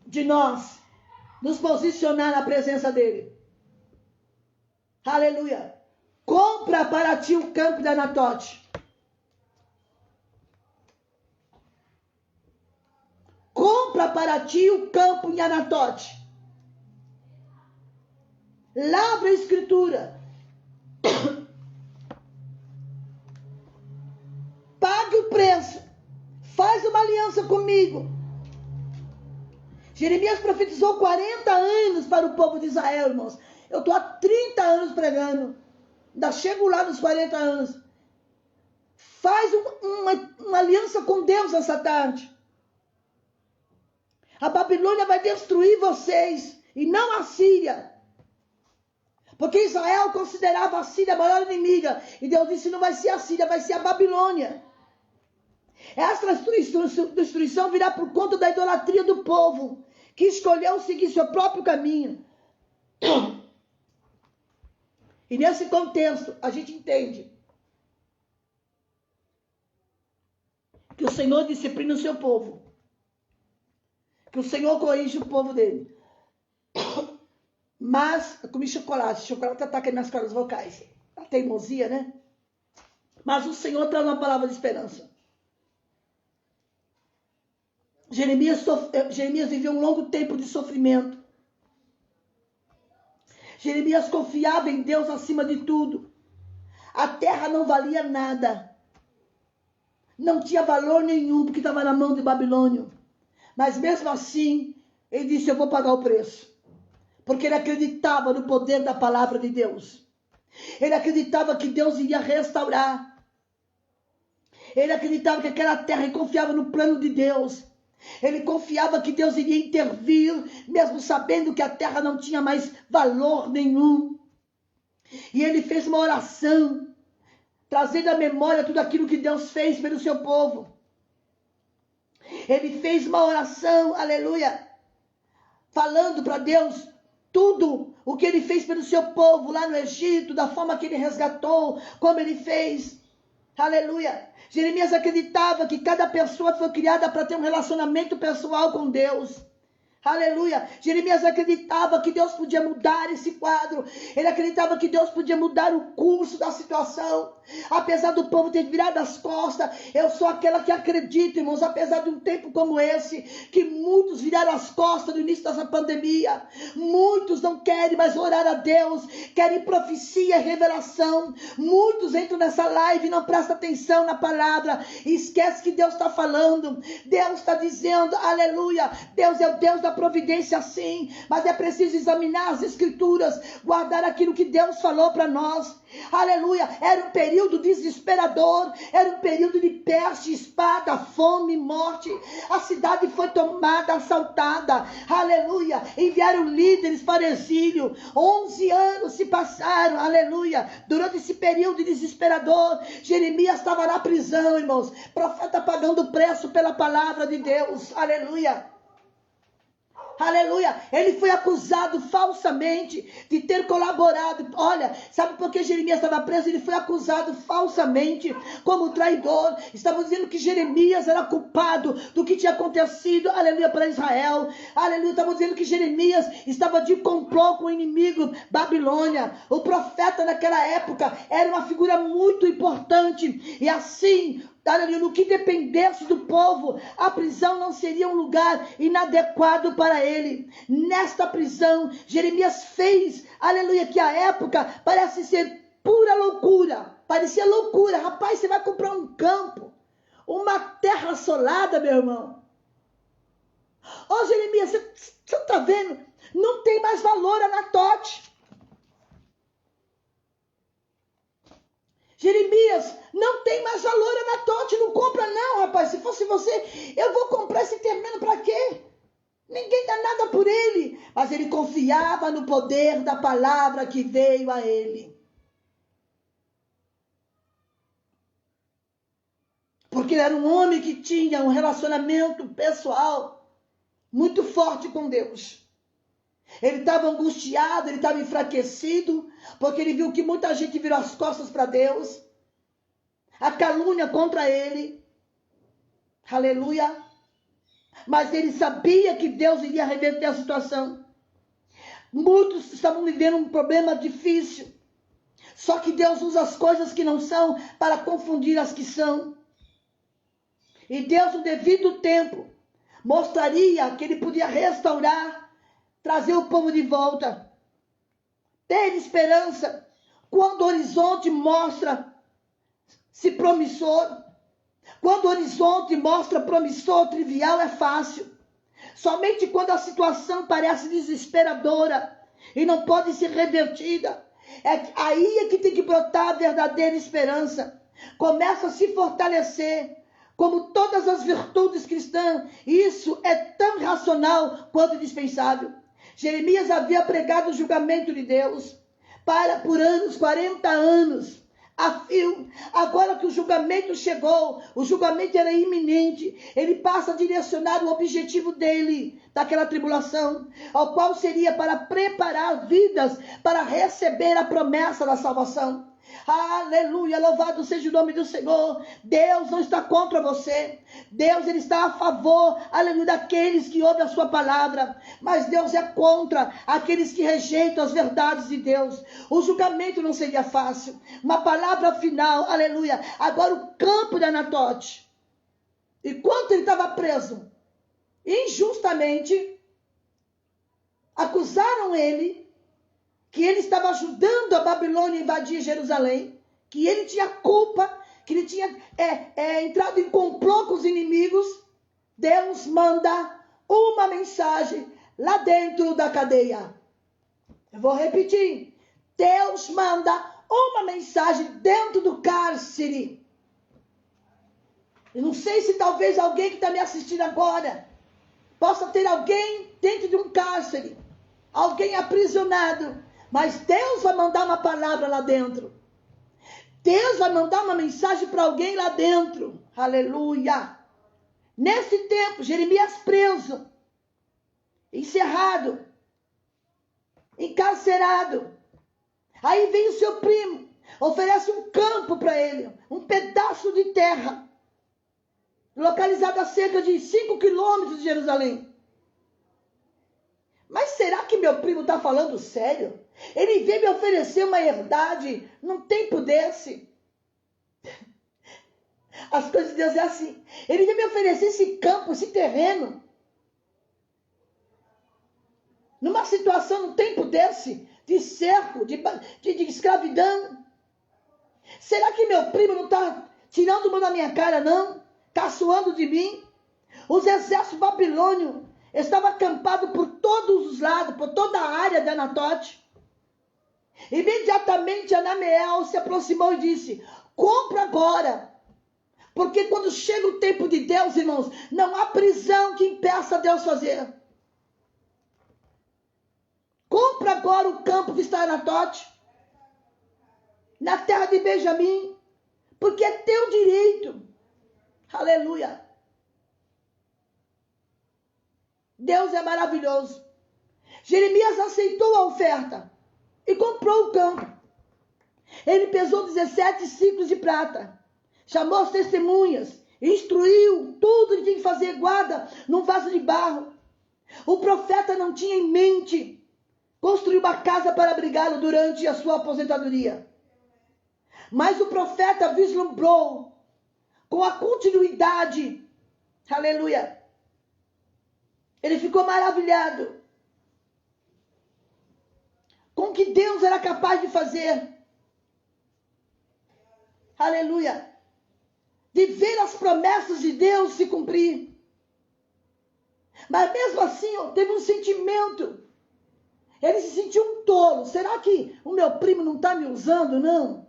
de nós nos posicionar na presença dele. Aleluia. Compra para ti o campo de Anatote. Compra para ti o campo em Anatote. Lavra a Escritura. Pague o preço. Faz uma aliança comigo. Jeremias profetizou 40 anos para o povo de Israel, irmãos. Eu estou há 30 anos pregando. Ainda chego lá nos 40 anos. Faz uma aliança com Deus essa tarde. A Babilônia vai destruir vocês e não a Síria. Porque Israel considerava a Síria a maior inimiga. E Deus disse: não vai ser a Síria, vai ser a Babilônia. Essa destruição virá por conta da idolatria do povo, que escolheu seguir seu próprio caminho. E nesse contexto, a gente entende que o Senhor disciplina o seu povo. Que o Senhor corrige o povo dele. Mas, eu comi chocolate. Chocolate ataca nas cordas vocais. A teimosia, né? Mas o Senhor traz uma palavra de esperança. Jeremias viveu um longo tempo de sofrimento. Jeremias confiava em Deus acima de tudo. A terra não valia nada. Não tinha valor nenhum, porque estava na mão de Babilônio. Mas mesmo assim, ele disse: eu vou pagar o preço. Porque ele acreditava no poder da palavra de Deus. Ele acreditava que Deus iria restaurar. Ele acreditava que aquela terra, e confiava no plano de Deus. Ele confiava que Deus iria intervir, mesmo sabendo que a terra não tinha mais valor nenhum. E ele fez uma oração, trazendo à memória tudo aquilo que Deus fez pelo seu povo. Ele fez uma oração, aleluia, falando para Deus tudo o que ele fez pelo seu povo lá no Egito, da forma que ele resgatou, como ele fez. Aleluia. Jeremias acreditava que cada pessoa foi criada para ter um relacionamento pessoal com Deus. Aleluia. Jeremias acreditava que Deus podia mudar esse quadro. Ele acreditava que Deus podia mudar o curso da situação. Apesar do povo ter virado as costas, eu sou aquela que acredita, irmãos, apesar de um tempo como esse, que muitos viraram as costas no início dessa pandemia. Muitos não querem mais orar a Deus, querem profecia e revelação. Muitos entram nessa live e não prestam atenção na palavra e esquecem que Deus está falando. Deus está dizendo, aleluia, Deus é o Deus da providência, sim, mas é preciso examinar as Escrituras, guardar aquilo que Deus falou para nós. Aleluia. Era um período desesperador, era um período de peste, espada, fome, morte. A cidade foi tomada, assaltada. Aleluia. Enviaram líderes para o exílio. 11 anos se passaram, aleluia. Durante esse período desesperador, Jeremias estava na prisão, irmãos. Profeta pagando preço pela palavra de Deus, aleluia. Aleluia, ele foi acusado falsamente de ter colaborado. Olha, sabe por que Jeremias estava preso? Ele foi acusado falsamente como traidor. Estamos dizendo que Jeremias era culpado do que tinha acontecido, aleluia, para Israel. Aleluia, estamos dizendo que Jeremias estava de complô com o inimigo Babilônia. O profeta naquela época era uma figura muito importante. E assim, aleluia, no que dependesse do povo, a prisão não seria um lugar inadequado para ele. Nesta prisão, Jeremias fez, aleluia, que a época parece ser pura loucura. Parecia loucura. Rapaz, você vai comprar um campo, uma terra assolada, meu irmão. Ô Jeremias, você está vendo? Não tem mais valor Anatote. Jeremias, não tem mais valor Anatote, não compra não, rapaz. Se fosse você, eu vou comprar esse terreno para quê? Ninguém dá nada por ele. Mas ele confiava no poder da palavra que veio a ele. Porque ele era um homem que tinha um relacionamento pessoal muito forte com Deus. Ele estava angustiado, ele estava enfraquecido, porque ele viu que muita gente virou as costas para Deus. A calúnia contra ele. Aleluia. Mas ele sabia que Deus iria reverter a situação. Muitos estavam vivendo um problema difícil. Só que Deus usa as coisas que não são para confundir as que são. E Deus, no devido tempo, mostraria que ele podia restaurar, trazer o povo de volta. Ter esperança quando o horizonte mostra-se promissor. Quando o horizonte mostra promissor, trivial, é fácil. Somente quando a situação parece desesperadora e não pode ser revertida, aí é que tem que brotar a verdadeira esperança. Começa a se fortalecer, como todas as virtudes cristãs. Isso é tão racional quanto indispensável. Jeremias havia pregado o julgamento de Deus por anos, 40 anos. A fio. Agora que o julgamento chegou, o julgamento era iminente, ele passa a direcionar o objetivo dele, daquela tribulação, ao qual seria para preparar vidas para receber a promessa da salvação. Aleluia, louvado seja o nome do Senhor. Deus não está contra você. Deus, ele está a favor, aleluia, daqueles que ouvem a sua palavra. Mas Deus é contra aqueles que rejeitam as verdades de Deus. O julgamento não seria fácil. Uma palavra final, aleluia. Agora o campo de Anatote. Enquanto ele estava preso, injustamente, acusaram ele que ele estava ajudando a Babilônia a invadir Jerusalém, que ele tinha culpa, que ele tinha entrado em complô com os inimigos. Deus manda uma mensagem lá dentro da cadeia. Eu vou repetir. Deus manda uma mensagem dentro do cárcere. Eu não sei se talvez alguém que está me assistindo agora possa ter alguém dentro de um cárcere, alguém aprisionado. Mas Deus vai mandar uma palavra lá dentro. Deus vai mandar uma mensagem para alguém lá dentro. Aleluia. Nesse tempo, Jeremias preso, encerrado, encarcerado. Aí vem o seu primo, oferece um campo para ele, um pedaço de terra, localizado a cerca de 5 quilômetros de Jerusalém. Mas será que meu primo está falando sério? Ele veio me oferecer uma herdade num tempo desse. As coisas de Deus é assim. Ele veio me oferecer esse campo, esse terreno, numa situação, num tempo desse, de cerco, de escravidão. Será que meu primo não está tirando uma da minha cara, não? Caçoando de mim? Os exércitos babilônios estavam acampados por todos os lados, por toda a área de Anatote. Imediatamente Anameel se aproximou e disse: compra agora, porque quando chega o tempo de Deus, irmãos, não há prisão que impeça Deus fazer. Compra agora o campo que está em Anatote, na terra de Benjamim, porque é teu direito. Aleluia. Deus é maravilhoso. Jeremias aceitou a oferta e comprou o campo. Ele pesou 17 ciclos de prata, chamou as testemunhas, instruiu tudo que tinha que fazer, guarda num vaso de barro. O profeta não tinha em mente construir uma casa para abrigá-lo durante a sua aposentadoria. Mas o profeta vislumbrou com a continuidade. Aleluia. Ele ficou maravilhado com o que Deus era capaz de fazer. Aleluia. De ver as promessas de Deus se cumprir. Mas mesmo assim, teve um sentimento. Ele se sentiu um tolo. Será que o meu primo não está me usando, não?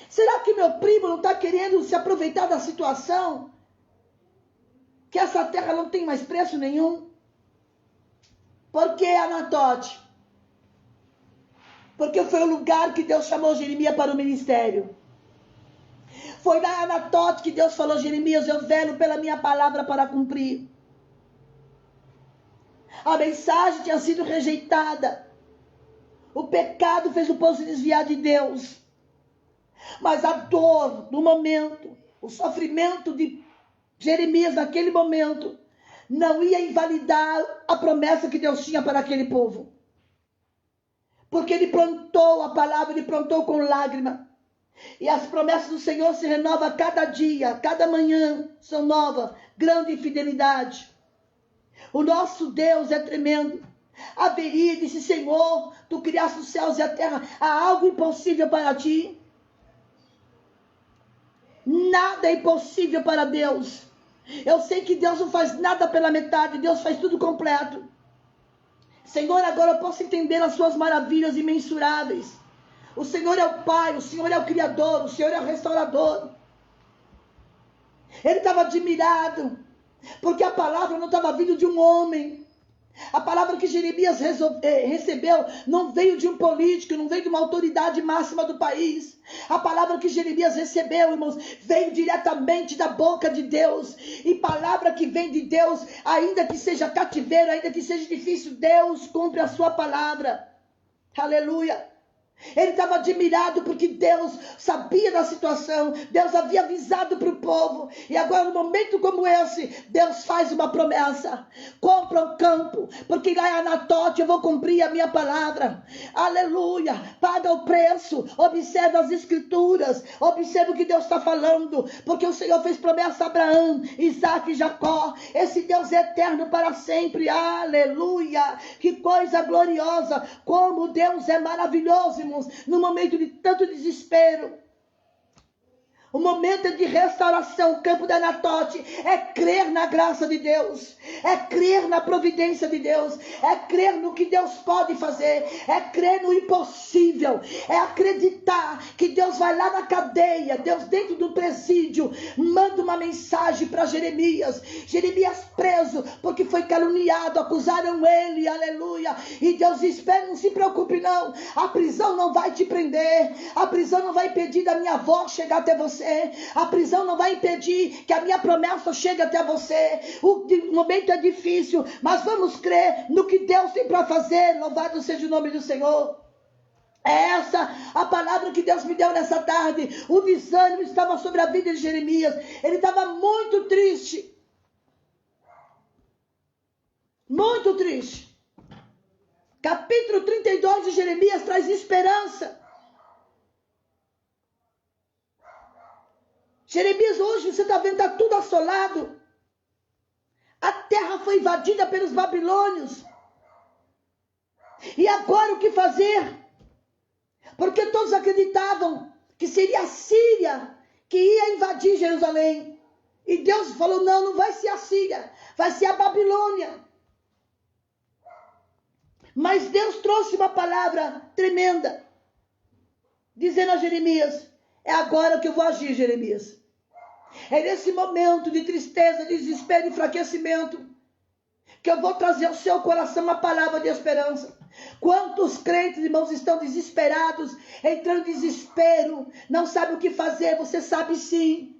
Será que meu primo não está querendo se aproveitar da situação? Que essa terra não tem mais preço nenhum? Por que Anatote? Porque foi o lugar que Deus chamou Jeremias para o ministério. Foi na Anatote que Deus falou: Jeremias, eu velo pela minha palavra para cumprir. A mensagem tinha sido rejeitada. O pecado fez o povo se desviar de Deus. Mas a dor do momento, o sofrimento de Jeremias naquele momento, não ia invalidar a promessa que Deus tinha para aquele povo. Porque ele plantou a palavra, ele plantou com lágrima. E as promessas do Senhor se renovam a cada dia, cada manhã são novas. Grande fidelidade. O nosso Deus é tremendo. Haveria, disse: Senhor, tu criaste os céus e a terra, há algo impossível para ti? Nada é impossível para Deus. Eu sei que Deus não faz nada pela metade, Deus faz tudo completo. Senhor, agora eu posso entender as suas maravilhas imensuráveis. O Senhor é o Pai, o Senhor é o Criador, o Senhor é o restaurador. Ele estava admirado, porque a palavra não estava vindo de um homem. A palavra que Jeremias recebeu não veio de um político, não veio de uma autoridade máxima do país. A palavra que Jeremias recebeu, irmãos, veio diretamente da boca de Deus. E palavra que vem de Deus, ainda que seja cativeiro, ainda que seja difícil, Deus cumpre a sua palavra. Aleluia. Ele estava admirado porque Deus sabia da situação. Deus havia avisado para o povo. E agora, num momento como esse, Deus faz uma promessa: compra o campo, porque lá em Anatote eu vou cumprir a minha palavra. Aleluia. Paga o preço. Observa as escrituras. Observa o que Deus está falando. Porque o Senhor fez promessa a Abraão, Isaac e Jacó. Esse Deus é eterno para sempre. Aleluia. Que coisa gloriosa. Como Deus é maravilhoso, irmão. No momento de tanto desespero, o momento de restauração, o campo da Anatote é crer na graça de Deus, é crer na providência de Deus, é crer no que Deus pode fazer, é crer no impossível, é acreditar que Deus vai lá na cadeia, Deus dentro do presídio, manda uma mensagem para Jeremias. Jeremias preso porque foi caluniado, acusaram ele, aleluia, e Deus diz: não se preocupe não, a prisão não vai te prender, a prisão não vai impedir da minha voz chegar até você, a prisão não vai impedir que a minha promessa chegue até você. O momento é difícil, mas vamos crer no que Deus tem para fazer. Louvado seja o nome do Senhor. É essa a palavra que Deus me deu nessa tarde. O desânimo estava sobre a vida de Jeremias. Ele estava muito triste. Muito triste. Capítulo 32 de Jeremias traz esperança. Jeremias, hoje você está vendo, está tudo assolado. A terra foi invadida pelos babilônios. E agora o que fazer? Porque todos acreditavam que seria a Síria que ia invadir Jerusalém. E Deus falou: não vai ser a Síria, vai ser a Babilônia. Mas Deus trouxe uma palavra tremenda, dizendo a Jeremias: é agora que eu vou agir, Jeremias. É nesse momento de tristeza, de desespero e enfraquecimento que eu vou trazer ao seu coração uma palavra de esperança. Quantos crentes, irmãos, estão desesperados, entrando em desespero, não sabem o que fazer? Você sabe sim,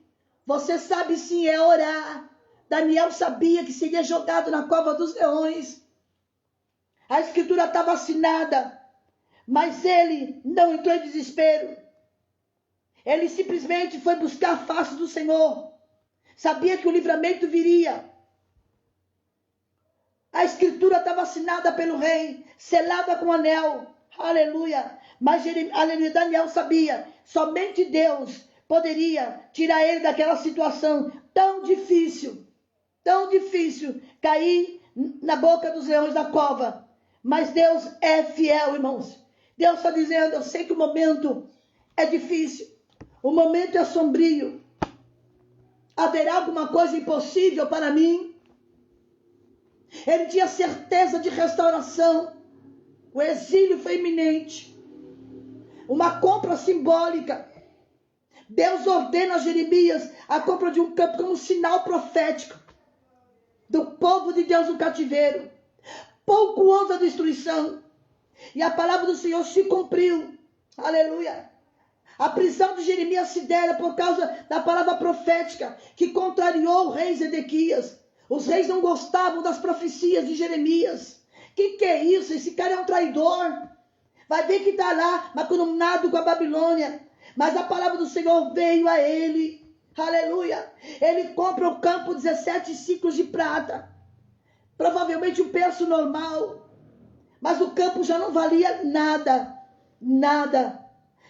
é orar. Daniel sabia que seria jogado na cova dos leões. A escritura estava assinada, mas ele não entrou em desespero. Ele simplesmente foi buscar a face do Senhor. Sabia que o livramento viria. A escritura estava assinada pelo rei, selada com anel. Aleluia. Mas aleluia, Daniel sabia, somente Deus poderia tirar ele daquela situação tão difícil, cair na boca dos leões da cova. Mas Deus é fiel, irmãos. Deus está dizendo, eu sei que o momento é difícil, o momento é sombrio. Haverá alguma coisa impossível para mim? Ele tinha certeza de restauração. O exílio foi iminente. Uma compra simbólica. Deus ordena a Jeremias a compra de um campo como um sinal profético do povo de Deus no cativeiro. Pouco antes da destruição. E a palavra do Senhor se cumpriu. Aleluia. A prisão de Jeremias se dera por causa da palavra profética que contrariou o rei Zedequias. Os reis não gostavam das profecias de Jeremias. Que é isso? Esse cara é um traidor. Vai ver que está lá, macunado com a Babilônia. Mas a palavra do Senhor veio a ele. Aleluia. Ele compra o campo 17 ciclos de prata. Provavelmente um preço normal. Mas o campo já não valia nada. Nada.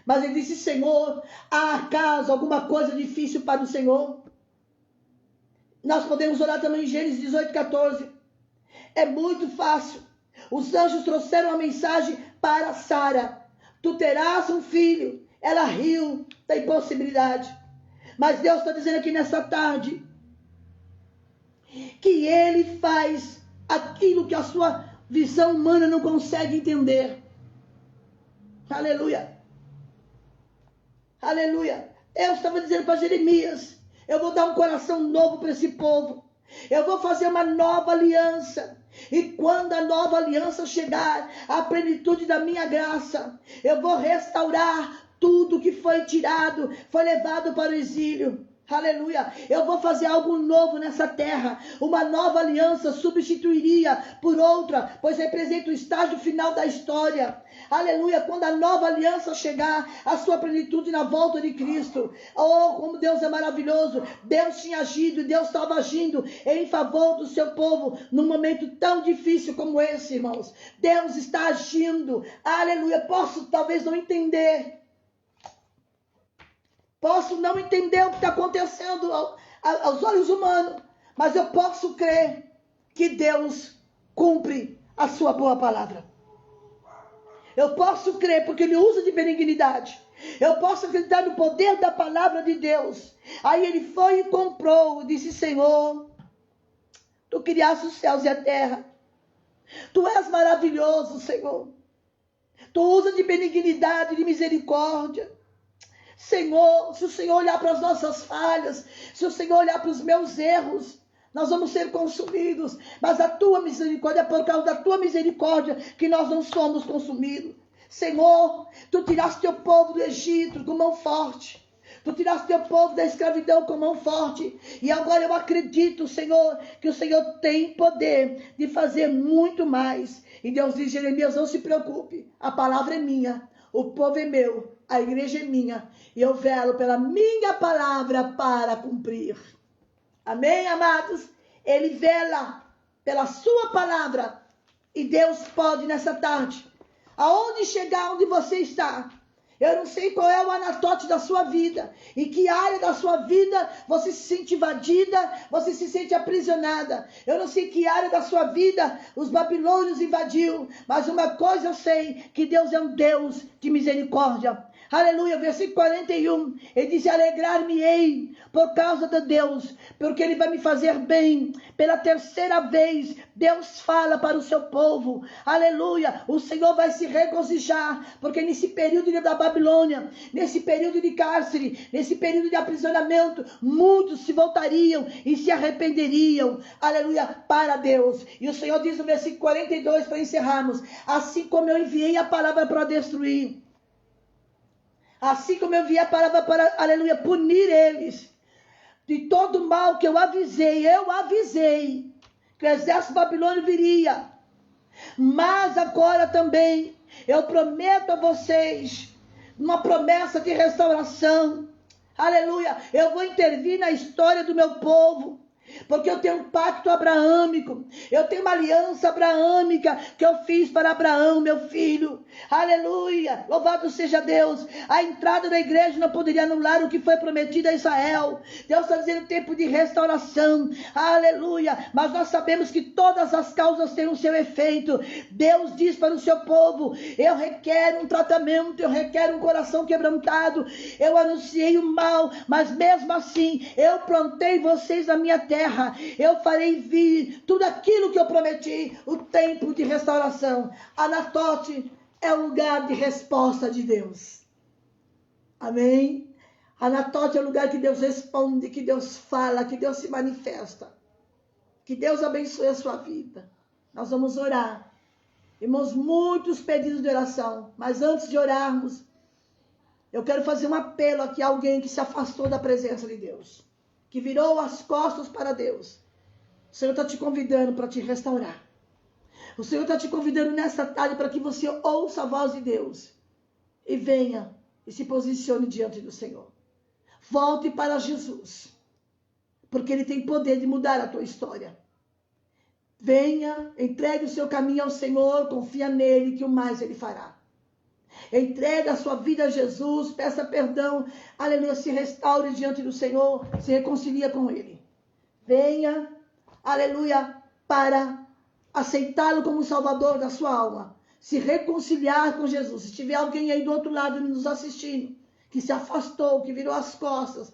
Mas ele disse, Senhor, há acaso alguma coisa difícil para o Senhor? Nós podemos orar também em Gênesis 18, 14. É muito fácil. Os anjos trouxeram a mensagem para Sara. Tu terás um filho. Ela riu da impossibilidade. Mas Deus está dizendo aqui nessa tarde que Ele faz aquilo que a sua visão humana não consegue entender. Aleluia. Aleluia. Deus estava dizendo para Jeremias, eu vou dar um coração novo para esse povo. Eu vou fazer uma nova aliança. E quando a nova aliança chegar, a plenitude da minha graça, eu vou restaurar tudo que foi tirado, foi levado para o exílio. Aleluia. Eu vou fazer algo novo nessa terra. Uma nova aliança substituiria por outra, pois representa o estágio final da história. Aleluia. Quando a nova aliança chegar, a sua plenitude na volta de Cristo. Oh, como Deus é maravilhoso. Deus tinha agido e Deus estava agindo em favor do seu povo num momento tão difícil como esse, irmãos. Deus está agindo. Aleluia. Posso talvez não entender. Posso não entender o que está acontecendo aos olhos humanos, mas eu posso crer que Deus cumpre a sua boa palavra. Eu posso crer porque Ele usa de benignidade. Eu posso acreditar no poder da palavra de Deus. Aí ele foi e comprou, disse, Senhor, Tu criaste os céus e a terra. Tu és maravilhoso, Senhor. Tu usa de benignidade, de misericórdia. Senhor, se o Senhor olhar para as nossas falhas, se o Senhor olhar para os meus erros, nós vamos ser consumidos. Mas a tua misericórdia, é por causa da tua misericórdia que nós não somos consumidos. Senhor, Tu tiraste teu povo do Egito com mão forte. Tu tiraste teu povo da escravidão com mão forte. E agora eu acredito, Senhor, que o Senhor tem poder de fazer muito mais. E Deus diz, Jeremias, não se preocupe, a palavra é minha. O povo é meu, a igreja é minha, e eu velo pela minha palavra para cumprir. Amém, amados? Ele vela pela sua palavra, e Deus pode nessa tarde, aonde chegar, onde você está. Eu não sei qual é o anatote da sua vida, em que área da sua vida você se sente invadida, você se sente aprisionada. Eu não sei que área da sua vida os babilônios invadiu, mas uma coisa eu sei, que Deus é um Deus de misericórdia. Aleluia, versículo 41, ele diz, alegrar-me-ei por causa de Deus, porque Ele vai me fazer bem. Pela terceira vez, Deus fala para o seu povo, aleluia, o Senhor vai se regozijar, porque nesse período da Babilônia, nesse período de cárcere, nesse período de aprisionamento, muitos se voltariam e se arrependeriam, aleluia, para Deus. E o Senhor diz no versículo 42, para encerrarmos, assim como eu enviei a palavra para destruir, assim como eu enviei a palavra para, aleluia, punir eles, de todo mal que eu avisei que o exército babilônico viria. Mas agora também eu prometo a vocês uma promessa de restauração. Aleluia! Eu vou intervir na história do meu povo, porque eu tenho um pacto abraâmico, eu tenho uma aliança abraâmica que eu fiz para Abraão, meu filho. Aleluia, louvado seja Deus. A entrada da igreja não poderia anular o que foi prometido a Israel. Deus está dizendo tempo de restauração, aleluia. Mas nós sabemos que todas as causas têm o seu efeito. Deus diz para o seu povo: eu requero um tratamento, eu requero um coração quebrantado. Eu anunciei o mal, mas mesmo assim eu plantei vocês na minha terra. Eu farei vir tudo aquilo que eu prometi, o tempo de restauração. Anatote é o lugar de resposta de Deus. Amém? Anatote é o lugar que Deus responde, que Deus fala, que Deus se manifesta. Que Deus abençoe a sua vida. Nós vamos orar. Temos muitos pedidos de oração, mas antes de orarmos, eu quero fazer um apelo aqui a alguém que se afastou da presença de Deus, que virou as costas para Deus. O Senhor está te convidando para te restaurar. O Senhor está te convidando nessa tarde para que você ouça a voz de Deus e venha e se posicione diante do Senhor. Volte para Jesus, porque Ele tem poder de mudar a tua história. Venha, entregue o seu caminho ao Senhor, confia nele que o mais Ele fará. Entrega a sua vida a Jesus, peça perdão, aleluia, se restaure diante do Senhor, se reconcilia com Ele. Venha, aleluia, para aceitá-lo como Salvador da sua alma, se reconciliar com Jesus. Se tiver alguém aí do outro lado nos assistindo, que se afastou, que virou as costas,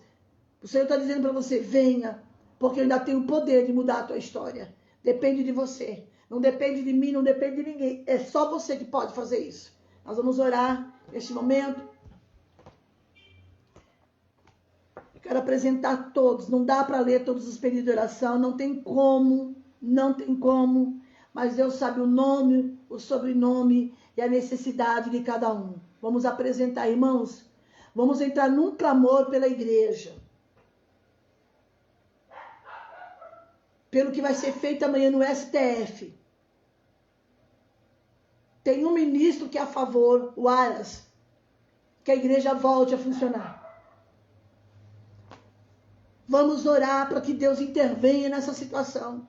o Senhor está dizendo para você: venha, porque eu ainda tenho o poder de mudar a tua história. Depende de você, não depende de mim, não depende de ninguém, é só você que pode fazer isso. Nós vamos orar neste momento. Eu quero apresentar todos. Não dá para ler todos os pedidos de oração. Não tem como. Mas Deus sabe o nome, o sobrenome e a necessidade de cada um. Vamos apresentar, irmãos. Vamos entrar num clamor pela igreja. Pelo que vai ser feito amanhã no STF. Tem um ministro que é a favor, o Aras, que a igreja volte a funcionar. Vamos orar para que Deus intervenha nessa situação.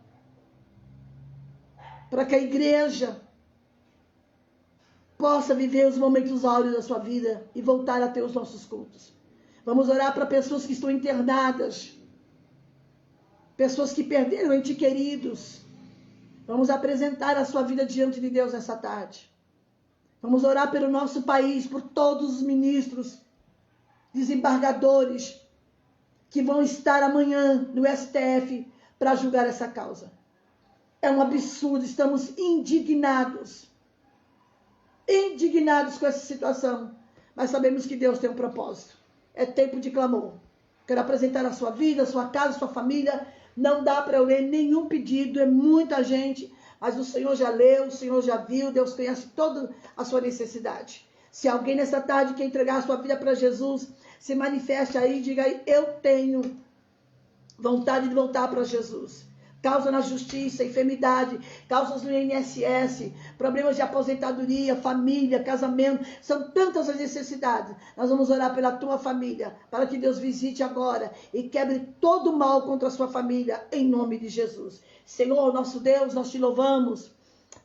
Para que a igreja possa viver os momentos áureos da sua vida e voltar a ter os nossos cultos. Vamos orar para pessoas que estão internadas. Pessoas que perderam entes queridos. Vamos apresentar a sua vida diante de Deus nessa tarde. Vamos orar pelo nosso país, por todos os ministros, desembargadores, que vão estar amanhã no STF para julgar essa causa. É um absurdo, estamos indignados com essa situação, mas sabemos que Deus tem um propósito. É tempo de clamor. Quero apresentar a sua vida, a sua casa, a sua família. Não dá para eu ler nenhum pedido, é muita gente, mas o Senhor já leu, o Senhor já viu, Deus conhece toda a sua necessidade. Se alguém nessa tarde quer entregar a sua vida para Jesus, se manifeste aí, diga aí: eu tenho vontade de voltar para Jesus. Causa na justiça, enfermidade, causas no INSS, problemas de aposentadoria, família, casamento, são tantas as necessidades. Nós vamos orar pela tua família, para que Deus visite agora e quebre todo o mal contra a sua família, em nome de Jesus. Senhor, nosso Deus, nós te louvamos,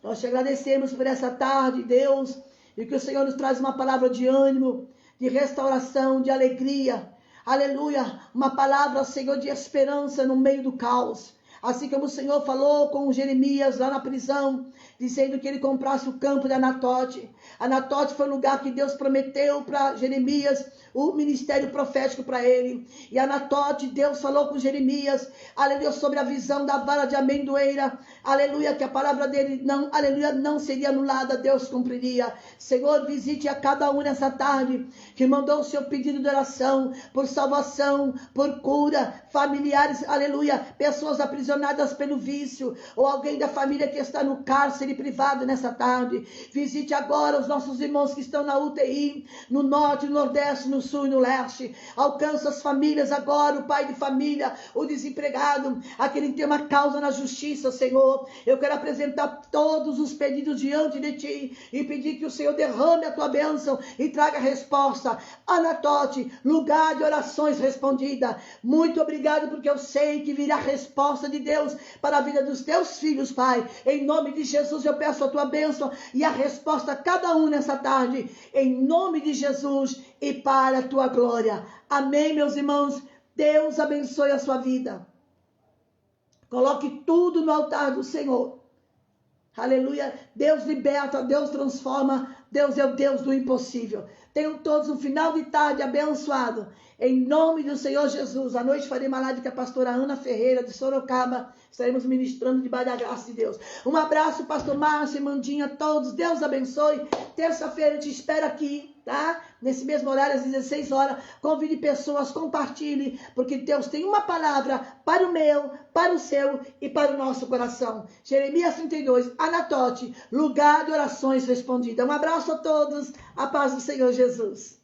nós te agradecemos por essa tarde, Deus, e que o Senhor nos traz uma palavra de ânimo, de restauração, de alegria, aleluia, uma palavra, Senhor, de esperança no meio do caos. Assim como o Senhor falou com Jeremias lá na prisão, dizendo que ele comprasse o campo de Anatote. Anatote foi o lugar que Deus prometeu para Jeremias, o ministério profético para ele. E Anatote, Deus falou com Jeremias, aleluia, sobre a visão da vara de amendoeira, aleluia, que a palavra dele não, aleluia, não seria anulada, Deus cumpriria. Senhor, visite a cada um nessa tarde, que mandou o seu pedido de oração, por salvação, por cura, familiares, aleluia, pessoas da prisão aprisionadas pelo vício, ou alguém da família que está no cárcere privado nessa tarde. Visite agora os nossos irmãos que estão na UTI, no norte, no nordeste, no sul e no leste. Alcança as famílias agora, o pai de família, o desempregado, aquele que tem uma causa na justiça, Senhor. Eu quero apresentar todos os pedidos diante de Ti e pedir que o Senhor derrame a Tua bênção e traga resposta. Anatote, lugar de orações respondida. Muito obrigado, porque eu sei que virá resposta de Deus para a vida dos Teus filhos, Pai. Em nome de Jesus eu peço a Tua bênção e a resposta a cada um nessa tarde. Em nome de Jesus e para a Tua glória. Amém, meus irmãos. Deus abençoe a sua vida. Coloque tudo no altar do Senhor. Aleluia. Deus liberta, Deus transforma. Deus é o Deus do impossível. Tenham todos um final de tarde abençoado. Em nome do Senhor Jesus. À noite farei uma live com a pastora Ana Ferreira de Sorocaba. Estaremos ministrando debaixo da graça de Deus. Um abraço, pastor Márcio e Mandinha, todos. Deus abençoe. Terça-feira eu te espero aqui, tá? Nesse mesmo horário, às 16 horas. Convide pessoas, compartilhe, porque Deus tem uma palavra para o meu, para o seu e para o nosso coração. Jeremias 32, Anatote, lugar de orações respondidas. Um abraço a todos. A paz do Senhor Jesus.